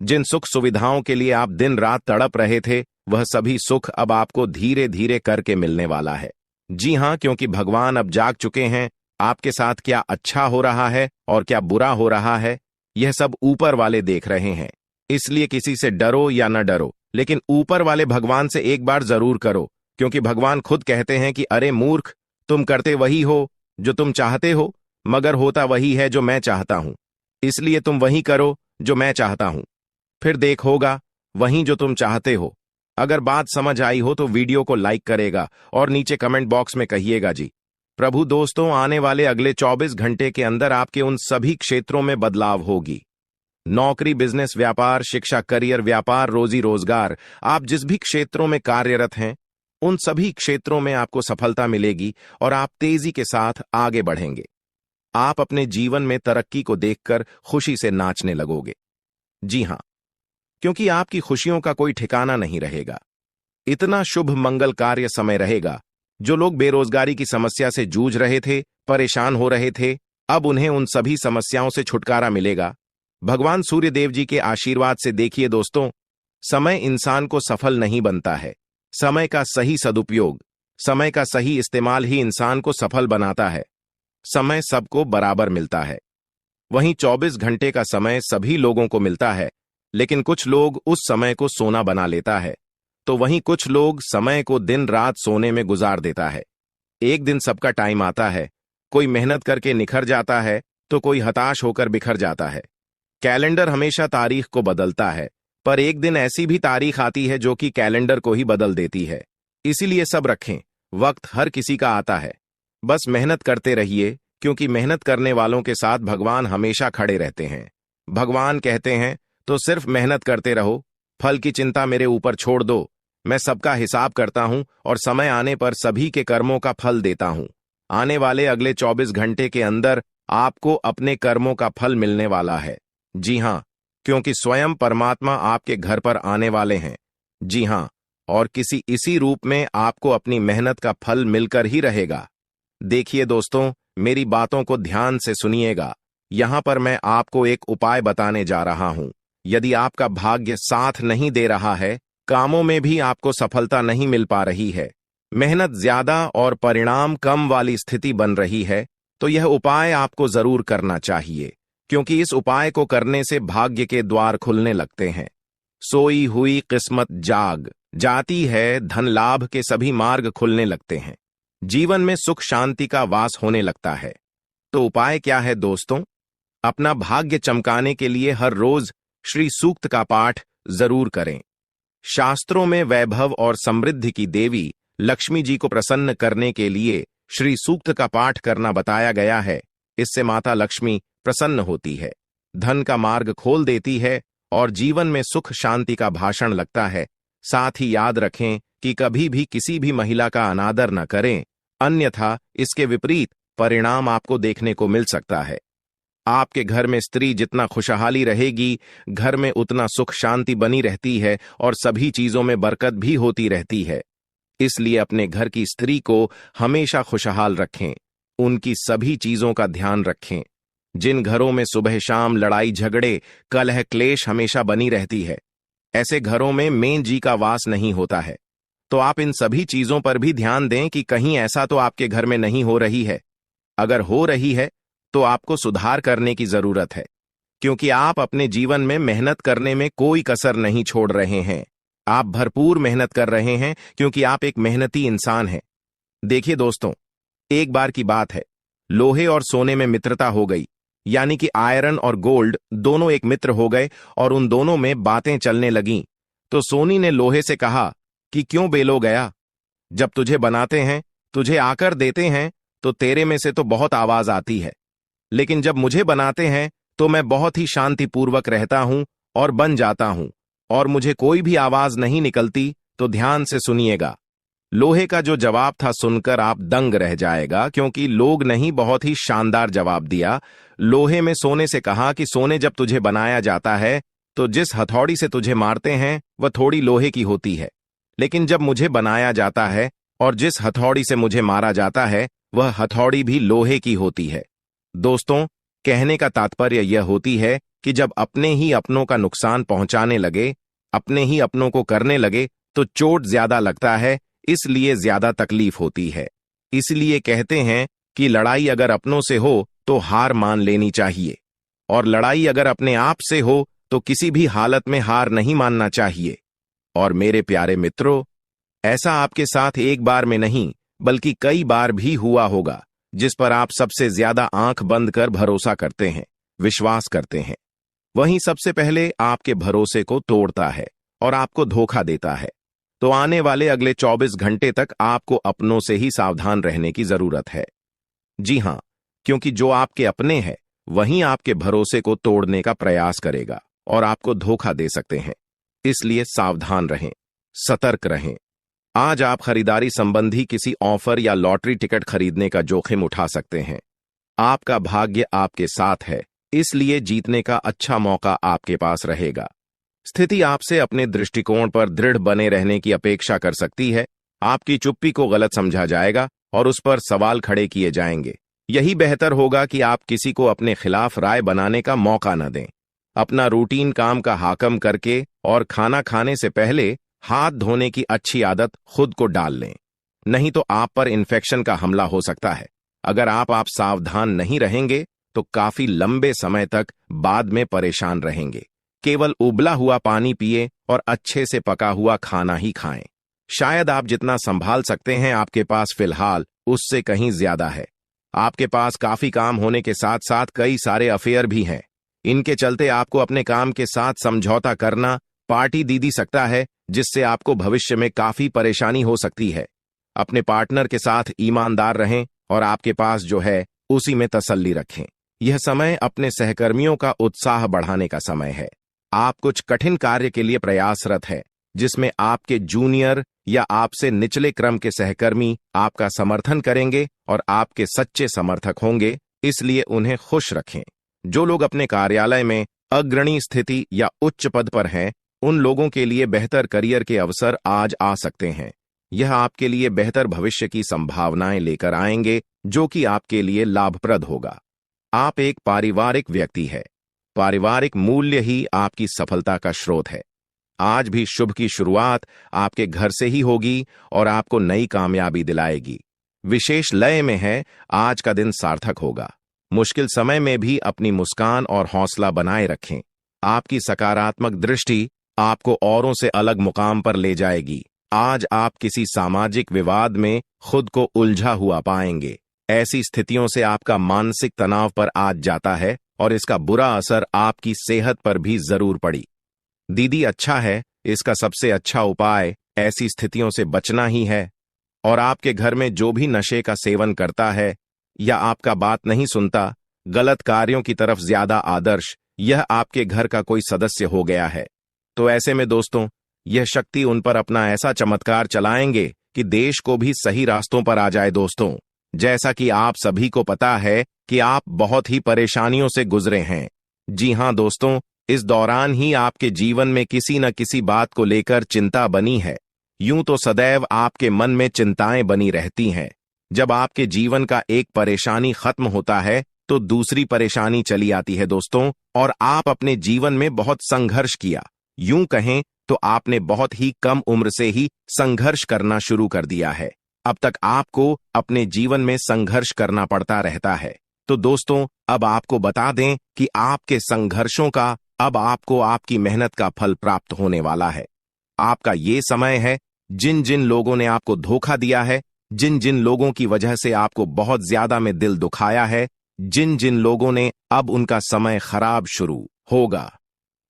जिन सुख सुविधाओं के लिए आप दिन रात तड़प रहे थे, वह सभी सुख अब आपको धीरे धीरे करके मिलने वाला है। जी हां, क्योंकि भगवान अब जाग चुके हैं। आपके साथ क्या अच्छा हो रहा है और क्या बुरा हो रहा है, यह सब ऊपर वाले देख रहे हैं। इसलिए किसी से डरो या न डरो, लेकिन ऊपर वाले भगवान से एक बार जरूर करो, क्योंकि भगवान खुद कहते हैं कि अरे मूर्ख, तुम करते वही हो जो तुम चाहते हो, मगर होता वही है जो मैं चाहता हूं। इसलिए तुम वही करो जो मैं चाहता हूं, फिर देख होगा वही जो तुम चाहते हो। अगर बात समझ आई हो तो वीडियो को लाइक करेगा और नीचे कमेंट बॉक्स में कहिएगा जी। प्रभु दोस्तों, आने वाले अगले 24 घंटे के अंदर आपके उन सभी क्षेत्रों में बदलाव होगी। नौकरी, बिजनेस, व्यापार, शिक्षा, करियर, व्यापार, रोजी रोजगार, आप जिस भी क्षेत्रों में कार्यरत हैं, उन सभी क्षेत्रों में आपको सफलता मिलेगी और आप तेजी के साथ आगे बढ़ेंगे। आप अपने जीवन में तरक्की को देखकर खुशी से नाचने लगोगे। जी हां, क्योंकि आपकी खुशियों का कोई ठिकाना नहीं रहेगा। इतना शुभ मंगल कार्य समय रहेगा। जो लोग बेरोजगारी की समस्या से जूझ रहे थे, परेशान हो रहे थे, अब उन्हें उन सभी समस्याओं से छुटकारा मिलेगा भगवान सूर्य देव जी के आशीर्वाद से। देखिए दोस्तों, समय इंसान को सफल नहीं बनता है। समय का सही सदुपयोग, समय का सही इस्तेमाल ही इंसान को सफल बनाता है। समय सबको बराबर मिलता है। वहीं 24 घंटे का समय सभी लोगों को मिलता है, लेकिन कुछ लोग उस समय को सोना बना लेता है, तो वहीं कुछ लोग समय को दिन रात सोने में गुजार देता है। एक दिन सबका टाइम आता है, कोई मेहनत करके निखर जाता है तो कोई हताश होकर बिखर जाता है। कैलेंडर हमेशा तारीख को बदलता है, पर एक दिन ऐसी भी तारीख आती है जो कि कैलेंडर को ही बदल देती है। इसीलिए सब रखें, वक्त हर किसी का आता है। बस मेहनत करते रहिए, क्योंकि मेहनत करने वालों के साथ भगवान हमेशा खड़े रहते हैं। भगवान कहते हैं तो सिर्फ मेहनत करते रहो, फल की चिंता मेरे ऊपर छोड़ दो। मैं सबका हिसाब करता हूं और समय आने पर सभी के कर्मों का फल देता हूं। आने वाले अगले 24 घंटे के अंदर आपको अपने कर्मों का फल मिलने वाला है। जी हां, क्योंकि स्वयं परमात्मा आपके घर पर आने वाले हैं। जी हां, और किसी इसी रूप में आपको अपनी मेहनत का फल मिलकर ही रहेगा। देखिए दोस्तों, मेरी बातों को ध्यान से सुनिएगा। यहां पर मैं आपको एक उपाय बताने जा रहा हूं। यदि आपका भाग्य साथ नहीं दे रहा है, कामों में भी आपको सफलता नहीं मिल पा रही है, मेहनत ज्यादा और परिणाम कम वाली स्थिति बन रही है, तो यह उपाय आपको जरूर करना चाहिए, क्योंकि इस उपाय को करने से भाग्य के द्वार खुलने लगते हैं। सोई हुई किस्मत जाग जाती है, धन लाभ के सभी मार्ग खुलने लगते हैं, जीवन में सुख शांति का वास होने लगता है। तो उपाय क्या है दोस्तों? अपना भाग्य चमकाने के लिए हर रोज श्री सूक्त का पाठ जरूर करें। शास्त्रों में वैभव और समृद्धि की देवी लक्ष्मी जी को प्रसन्न करने के लिए श्री सूक्त का पाठ करना बताया गया है। इससे माता लक्ष्मी प्रसन्न होती है, धन का मार्ग खोल देती है और जीवन में सुख शांति का भाषण लगता है। साथ ही याद रखें कि कभी भी किसी भी महिला का अनादर न करें, अन्यथा इसके विपरीत परिणाम आपको देखने को मिल सकता है। आपके घर में स्त्री जितना खुशहाली रहेगी, घर में उतना सुख शांति बनी रहती है और सभी चीजों में बरकत भी होती रहती है। इसलिए अपने घर की स्त्री को हमेशा खुशहाल रखें, उनकी सभी चीजों का ध्यान रखें। जिन घरों में सुबह शाम लड़ाई झगड़े कलह क्लेश हमेशा बनी रहती है, ऐसे घरों में मेन जी का वास नहीं होता है। तो आप इन सभी चीजों पर भी ध्यान दें कि कहीं ऐसा तो आपके घर में नहीं हो रही है। अगर हो रही है तो आपको सुधार करने की जरूरत है, क्योंकि आप अपने जीवन में मेहनत करने में कोई कसर नहीं छोड़ रहे हैं। आप भरपूर मेहनत कर रहे हैं क्योंकि आप एक मेहनती इंसान हैं। देखिए दोस्तों, एक बार की बात है, लोहे और सोने में मित्रता हो गई, यानी कि आयरन और गोल्ड दोनों एक मित्र हो गए और उन दोनों में बातें चलने लगीं। तो सोनी ने लोहे से कहा कि क्यों बेलो गया, जब तुझे बनाते हैं, तुझे आकर देते हैं तो तेरे में से तो बहुत आवाज आती है, लेकिन जब मुझे बनाते हैं तो मैं बहुत ही शांतिपूर्वक रहता हूं और बन जाता हूं, और मुझे कोई भी आवाज नहीं निकलती। तो ध्यान से सुनिएगा। लोहे का जो जवाब था सुनकर आप दंग रह जाएगा, क्योंकि लोग नहीं बहुत ही शानदार जवाब दिया। लोहे में सोने से कहा कि सोने, जब तुझे बनाया जाता है तो जिस हथौड़ी से तुझे मारते हैं वह थोड़ी लोहे की होती है, लेकिन जब मुझे बनाया जाता है और जिस हथौड़ी से मुझे मारा जाता है वह हथौड़ी भी लोहे की होती है। दोस्तों, कहने का तात्पर्य यह होती है कि जब अपने ही अपनों का नुकसान पहुंचाने लगे, अपने ही अपनों को करने लगे, तो चोट ज्यादा लगता है, इसलिए ज्यादा तकलीफ होती है। इसलिए कहते हैं कि लड़ाई अगर अपनों से हो तो हार मान लेनी चाहिए, और लड़ाई अगर अपने आप से हो तो किसी भी हालत में हार नहीं मानना चाहिए। और मेरे प्यारे मित्रों, ऐसा आपके साथ एक बार में नहीं बल्कि कई बार भी हुआ होगा, जिस पर आप सबसे ज्यादा आंख बंद कर भरोसा करते हैं, विश्वास करते हैं। वहीं सबसे पहले आपके भरोसे को तोड़ता है और आपको धोखा देता है। तो आने वाले अगले 24 घंटे तक आपको अपनों से ही सावधान रहने की जरूरत है। जी हां, क्योंकि जो आपके अपने हैं वहीं आपके भरोसे को तोड़ने का प्रयास करेगा और आपको धोखा दे सकते हैं। इसलिए सावधान रहें, सतर्क रहें। आज आप खरीदारी संबंधी किसी ऑफर या लॉटरी टिकट खरीदने का जोखिम उठा सकते हैं। आपका भाग्य आपके साथ है, इसलिए जीतने का अच्छा मौका आपके पास रहेगा। स्थिति आपसे अपने दृष्टिकोण पर दृढ़ बने रहने की अपेक्षा कर सकती है। आपकी चुप्पी को गलत समझा जाएगा और उस पर सवाल खड़े किए जाएंगे। यही बेहतर होगा कि आप किसी को अपने खिलाफ राय बनाने का मौका न दें। अपना रूटीन काम का हाकम करके और खाना खाने से पहले हाथ धोने की अच्छी आदत खुद को डाल लें, नहीं तो आप पर इन्फेक्शन का हमला हो सकता है। अगर आप सावधान नहीं रहेंगे तो काफी लंबे समय तक बाद में परेशान रहेंगे। केवल उबला हुआ पानी पिए और अच्छे से पका हुआ खाना ही खाएं। शायद आप जितना संभाल सकते हैं आपके पास फिलहाल उससे कहीं ज्यादा है। आपके पास काफी काम होने के साथ साथ कई सारे अफेयर भी हैं। इनके चलते आपको अपने काम के साथ समझौता करना पार्टी दी सकता है, जिससे आपको भविष्य में काफी परेशानी हो सकती है। अपने पार्टनर के साथ ईमानदार रहें और आपके पास जो है उसी में तसल्ली रखें। यह समय अपने सहकर्मियों का उत्साह बढ़ाने का समय है। आप कुछ कठिन कार्य के लिए प्रयासरत है, जिसमें आपके जूनियर या आपसे निचले क्रम के सहकर्मी आपका समर्थन करेंगे और आपके सच्चे समर्थक होंगे, इसलिए उन्हें खुश रखें। जो लोग अपने कार्यालय में अग्रणी स्थिति या उच्च पद पर हैं, उन लोगों के लिए बेहतर करियर के अवसर आज आ सकते हैं। यह आपके लिए बेहतर भविष्य की संभावनाएं लेकर आएंगे, जो कि आपके लिए लाभप्रद होगा। आप एक पारिवारिक व्यक्ति है। पारिवारिक मूल्य ही आपकी सफलता का स्रोत है। आज भी शुभ की शुरुआत आपके घर से ही होगी और आपको नई कामयाबी दिलाएगी। विशेष लय में है, आज का दिन सार्थक होगा। मुश्किल समय में भी अपनी मुस्कान और हौसला बनाए रखें। आपकी सकारात्मक दृष्टि आपको औरों से अलग मुकाम पर ले जाएगी। आज आप किसी सामाजिक विवाद में खुद को उलझा हुआ पाएंगे। ऐसी स्थितियों से आपका मानसिक तनाव पर आज जाता है और इसका बुरा असर आपकी सेहत पर भी जरूर पड़ी। दीदी, अच्छा है, इसका सबसे अच्छा उपाय ऐसी स्थितियों से बचना ही है। और आपके घर में जो भी नशे का सेवन करता है या आपका बात नहीं सुनता, गलत कार्यों की तरफ ज्यादा आदर्श, यह आपके घर का कोई सदस्य हो गया है। तो ऐसे में दोस्तों, यह शक्ति उन पर अपना ऐसा चमत्कार चलाएंगे कि देश को भी सही रास्तों पर आ जाए। दोस्तों, जैसा कि आप सभी को पता है कि आप बहुत ही परेशानियों से गुजरे हैं। जी हां दोस्तों, इस दौरान ही आपके जीवन में किसी न किसी बात को लेकर चिंता बनी है। यूं तो सदैव आपके मन में चिंताएं बनी रहती हैं। जब आपके जीवन का एक परेशानी खत्म होता है तो दूसरी परेशानी चली आती है दोस्तों, और आप अपने जीवन में बहुत संघर्ष किया। यूं कहें तो आपने बहुत ही कम उम्र से ही संघर्ष करना शुरू कर दिया है। अब तक आपको अपने जीवन में संघर्ष करना पड़ता रहता है। तो दोस्तों, अब आपको बता दें कि आपके संघर्षों का अब आपको आपकी मेहनत का फल प्राप्त होने वाला है। आपका ये समय है, जिन जिन लोगों ने आपको धोखा दिया है, जिन जिन लोगों की वजह से आपको बहुत ज्यादा में दिल दुखाया है, जिन जिन लोगों ने, अब उनका समय खराब शुरू होगा।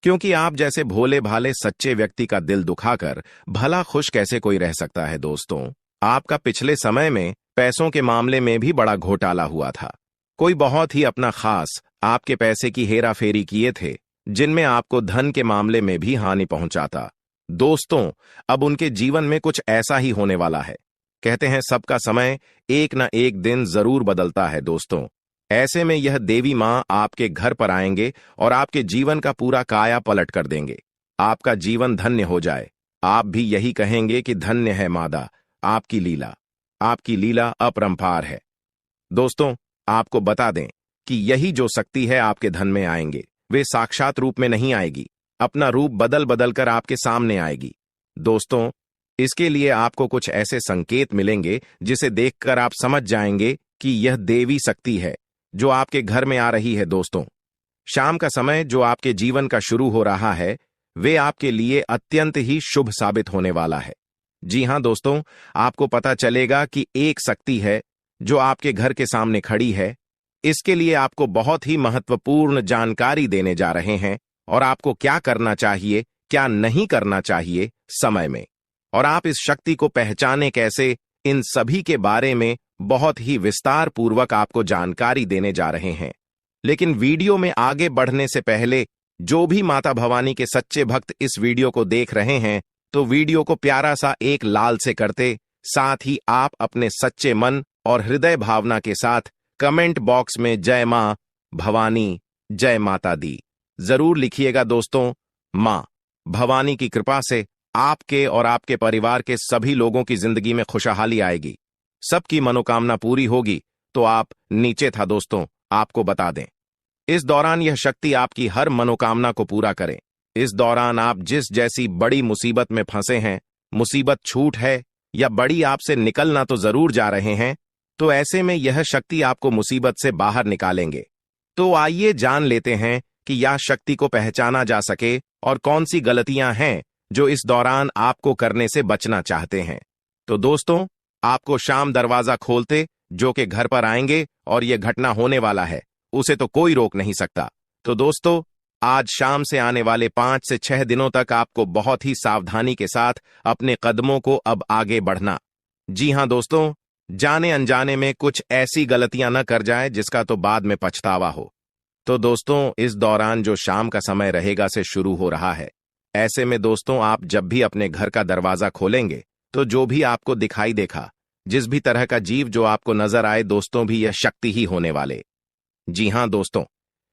क्योंकि आप जैसे भोले भाले सच्चे व्यक्ति का दिल दुखाकर भला खुश कैसे कोई रह सकता है दोस्तों। आपका पिछले समय में पैसों के मामले में भी बड़ा घोटाला हुआ था। कोई बहुत ही अपना खास आपके पैसे की हेरा फेरी किए थे, जिनमें आपको धन के मामले में भी हानि पहुंचाता। दोस्तों, अब उनके जीवन में कुछ ऐसा ही होने वाला है। कहते हैं सबका समय एक न एक दिन जरूर बदलता है दोस्तों। ऐसे में यह देवी मां आपके घर पर आएंगे और आपके जीवन का पूरा काया पलट कर देंगे। आपका जीवन धन्य हो जाए। आप भी यही कहेंगे कि धन्य है मादा, आपकी लीला अपरंपार है। दोस्तों, आपको बता दें कि यही जो शक्ति है आपके धन में आएंगे, वे साक्षात रूप में नहीं आएगी, अपना रूप बदल बदल कर आपके सामने आएगी। दोस्तों, इसके लिए आपको कुछ ऐसे संकेत मिलेंगे जिसे देखकर आप समझ जाएंगे कि यह देवी शक्ति है जो आपके घर में आ रही है। दोस्तों, शाम का समय जो आपके जीवन का शुरू हो रहा है, वे आपके लिए अत्यंत ही शुभ साबित होने वाला है। जी हां दोस्तों, आपको पता चलेगा कि एक शक्ति है जो आपके घर के सामने खड़ी है। इसके लिए आपको बहुत ही महत्वपूर्ण जानकारी देने जा रहे हैं, और आपको क्या करना चाहिए, क्या नहीं करना चाहिए समय में, और आप इस शक्ति को पहचाने कैसे, इन सभी के बारे में बहुत ही विस्तार पूर्वक आपको जानकारी देने जा रहे हैं। लेकिन वीडियो में आगे बढ़ने से पहले जो भी माता भवानी के सच्चे भक्त इस वीडियो को देख रहे हैं, तो वीडियो को प्यारा सा एक लाल से करते, साथ ही आप अपने सच्चे मन और हृदय भावना के साथ कमेंट बॉक्स में जय मां भवानी, जय माता दी जरूर लिखिएगा। दोस्तों, मां भवानी की कृपा से आपके और आपके परिवार के सभी लोगों की जिंदगी में खुशहाली आएगी, सबकी मनोकामना पूरी होगी। तो आप नीचे था दोस्तों, आपको बता दें, इस दौरान यह शक्ति आपकी हर मनोकामना को पूरा करे। इस दौरान आप जिस जैसी बड़ी मुसीबत में फंसे हैं, मुसीबत छूट है या बड़ी आपसे निकलना तो जरूर जा रहे हैं, तो ऐसे में यह शक्ति आपको मुसीबत से बाहर निकालेंगे। तो आइए जान लेते हैं कि यह शक्ति को पहचाना जा सके और कौन सी गलतियां हैं जो इस दौरान आपको करने से बचना चाहते हैं। तो दोस्तों, आपको शाम दरवाजा खोलते जो कि घर पर आएंगे और यह घटना होने वाला है, उसे तो कोई रोक नहीं सकता। तो दोस्तों, आज शाम से आने वाले 5 से 6 दिनों तक आपको बहुत ही सावधानी के साथ अपने कदमों को अब आगे बढ़ना। जी हां दोस्तों, जाने अनजाने में कुछ ऐसी गलतियां न कर जाए जिसका तो बाद में पछतावा हो। तो दोस्तों, इस दौरान जो शाम का समय रहेगा से शुरू हो रहा है। ऐसे में दोस्तों, आप जब भी अपने घर का दरवाजा खोलेंगे, तो जो भी आपको दिखाई देखा, जिस भी तरह का जीव जो आपको नजर आए, दोस्तों भी यह शक्ति ही होने वाले। जी हां दोस्तों,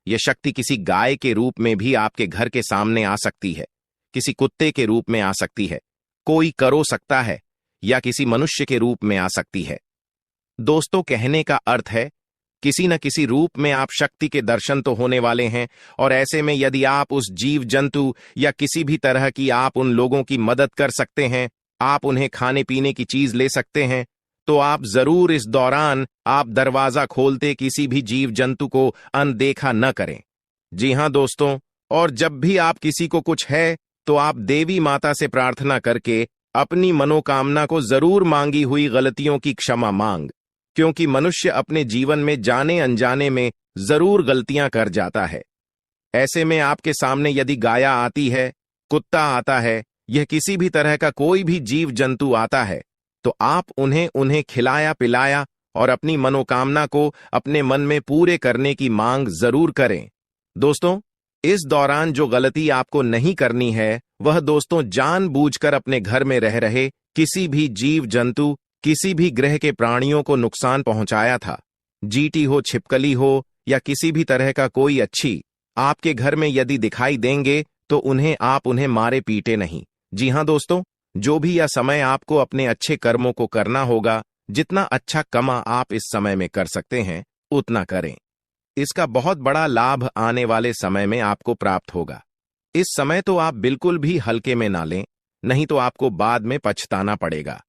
यह शक्ति किसी गाय के रूप में भी आपके घर के सामने आ सकती है, किसी कुत्ते के रूप में आ सकती है, कोई करो सकता है, या किसी मनुष्य के रूप में आ सकती है। दोस्तों, कहने का अर्थ है किसी न किसी रूप में आप शक्ति के दर्शन तो होने वाले हैं, और ऐसे में यदि आप उस जीव जंतु या किसी भी तरह की आप उन लोगों की मदद कर सकते हैं, आप उन्हें खाने पीने की चीज ले सकते हैं, तो आप जरूर इस दौरान आप दरवाजा खोलते किसी भी जीव जंतु को अनदेखा न करें। जी हां दोस्तों, और जब भी आप किसी को कुछ है, तो आप देवी माता से प्रार्थना करके अपनी मनोकामना को जरूर मांगी हुई गलतियों की क्षमा मांग, क्योंकि मनुष्य अपने जीवन में जाने अनजाने में जरूर गलतियां कर जाता है। ऐसे में आपके सामने यदि गाया आती है, कुत्ता आता है, यह किसी भी तरह का कोई भी जीव जंतु आता है, तो आप उन्हें खिलाया पिलाया और अपनी मनोकामना को अपने मन में पूरे करने की मांग जरूर करें। दोस्तों, इस दौरान जो गलती आपको नहीं करनी है, वह दोस्तों जानबूझकर अपने घर में रह रहे किसी भी जीव जंतु, किसी भी ग्रह के प्राणियों को नुकसान पहुंचाया था। जीटी हो, छिपकली हो, या किसी भी तरह का कोई अच्छी आपके घर में यदि दिखाई देंगे, तो आप उन्हें मारे पीटे नहीं। जी हां दोस्तों, जो भी यह समय आपको अपने अच्छे कर्मों को करना होगा, जितना अच्छा कमा आप इस समय में कर सकते हैं, उतना करें। इसका बहुत बड़ा लाभ आने वाले समय में आपको प्राप्त होगा। इस समय तो आप बिल्कुल भी हल्के में ना लें, नहीं तो आपको बाद में पछताना पड़ेगा।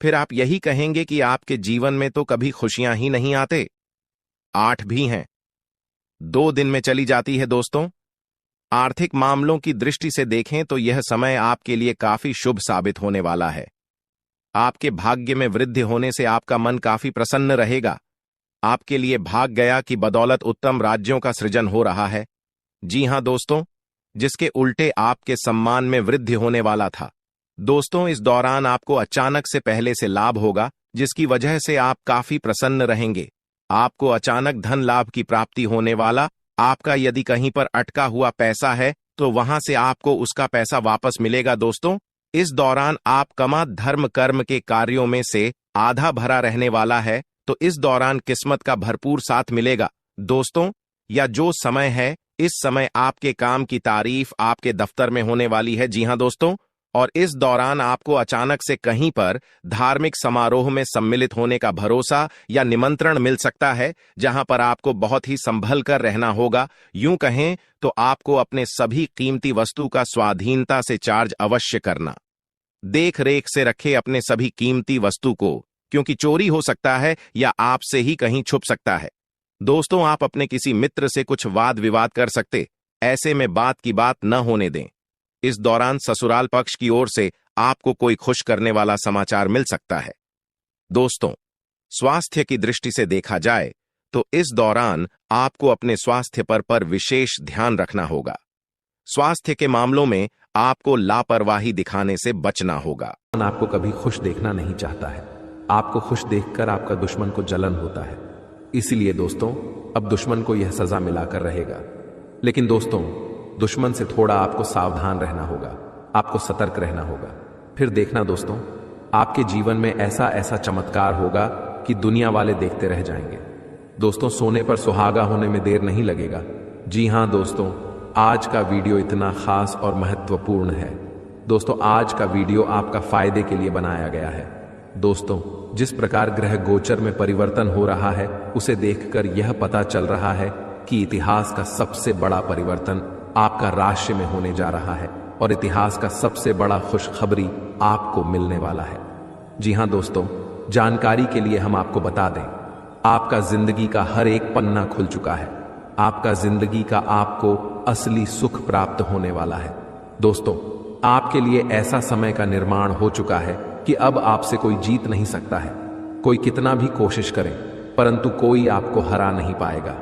फिर आप यही कहेंगे कि आपके जीवन में तो कभी खुशियां ही नहीं आते। 8 भी हैं, 2 दिन में चली जाती है। दोस्तों, आर्थिक मामलों की दृष्टि से देखें तो यह समय आपके लिए काफी शुभ साबित होने वाला है। आपके भाग्य में वृद्धि होने से आपका मन काफी प्रसन्न रहेगा। आपके लिए भाग गया कि बदौलत उत्तम राज्यों का सृजन हो रहा है। जी हां दोस्तों, जिसके उल्टे आपके सम्मान में वृद्धि होने वाला था। दोस्तों, इस दौरान आपको अचानक से पहले से लाभ होगा, जिसकी वजह से आप काफी प्रसन्न रहेंगे। आपको अचानक धन लाभ की प्राप्ति होने वाला। आपका यदि कहीं पर अटका हुआ पैसा है तो वहां से आपको उसका पैसा वापस मिलेगा। दोस्तों, इस दौरान आप कमा धर्म कर्म के कार्यों में से आधा भरा रहने वाला है, तो इस दौरान किस्मत का भरपूर साथ मिलेगा। दोस्तों, या जो समय है, इस समय आपके काम की तारीफ आपके दफ्तर में होने वाली है। जी हां दोस्तों, और इस दौरान आपको अचानक से कहीं पर धार्मिक समारोह में सम्मिलित होने का भरोसा या निमंत्रण मिल सकता है, जहां पर आपको बहुत ही संभल कर रहना होगा। यूं कहें तो आपको अपने सभी कीमती वस्तु का स्वाधीनता से चार्ज अवश्य करना। देख रेख से रखे अपने सभी कीमती वस्तु को, क्योंकि चोरी हो सकता है या आपसे ही कहीं छुप सकता है। दोस्तों, आप अपने किसी मित्र से कुछ वाद विवाद कर सकते, ऐसे में बात की बात न होने दें। इस दौरान ससुराल पक्ष की ओर से आपको कोई खुश करने वाला समाचार मिल सकता है। दोस्तों, स्वास्थ्य की दृष्टि से देखा जाए तो इस दौरान आपको अपने स्वास्थ्य पर विशेष ध्यान रखना होगा। स्वास्थ्य के मामलों में आपको लापरवाही दिखाने से बचना होगा। आपको कभी खुश देखना नहीं चाहता है। आपको खुश देखकर आपका दुश्मन को जलन होता है। इसीलिए दोस्तों, अब दुश्मन को यह सजा मिलाकर रहेगा। लेकिन दोस्तों, दुश्मन से थोड़ा आपको सावधान रहना होगा, आपको सतर्क रहना होगा। फिर देखना दोस्तों, आपके जीवन में ऐसा ऐसा चमत्कार होगा कि दुनिया वाले देखते रह जाएंगे। दोस्तों, सोने पर सुहागा होने में देर नहीं लगेगा। जी हां दोस्तों, आज का वीडियो इतना खास और महत्वपूर्ण है। दोस्तों, आज का वीडियो आपका फायदे के लिए बनाया गया है। दोस्तों, जिस प्रकार ग्रह गोचर में परिवर्तन हो रहा है, उसे देखकर यह पता चल रहा है कि इतिहास का सबसे बड़ा परिवर्तन आपका राशि में होने जा रहा है और इतिहास का सबसे बड़ा खुशखबरी आपको मिलने वाला है। जी हां दोस्तों, जानकारी के लिए हम आपको बता दें, आपका जिंदगी का हर एक पन्ना खुल चुका है। आपका जिंदगी का आपको असली सुख प्राप्त होने वाला है। दोस्तों, आपके लिए ऐसा समय का निर्माण हो चुका है कि अब आपसे कोई जीत नहीं सकता है। कोई कितना भी कोशिश करे, परंतु कोई आपको हरा नहीं पाएगा।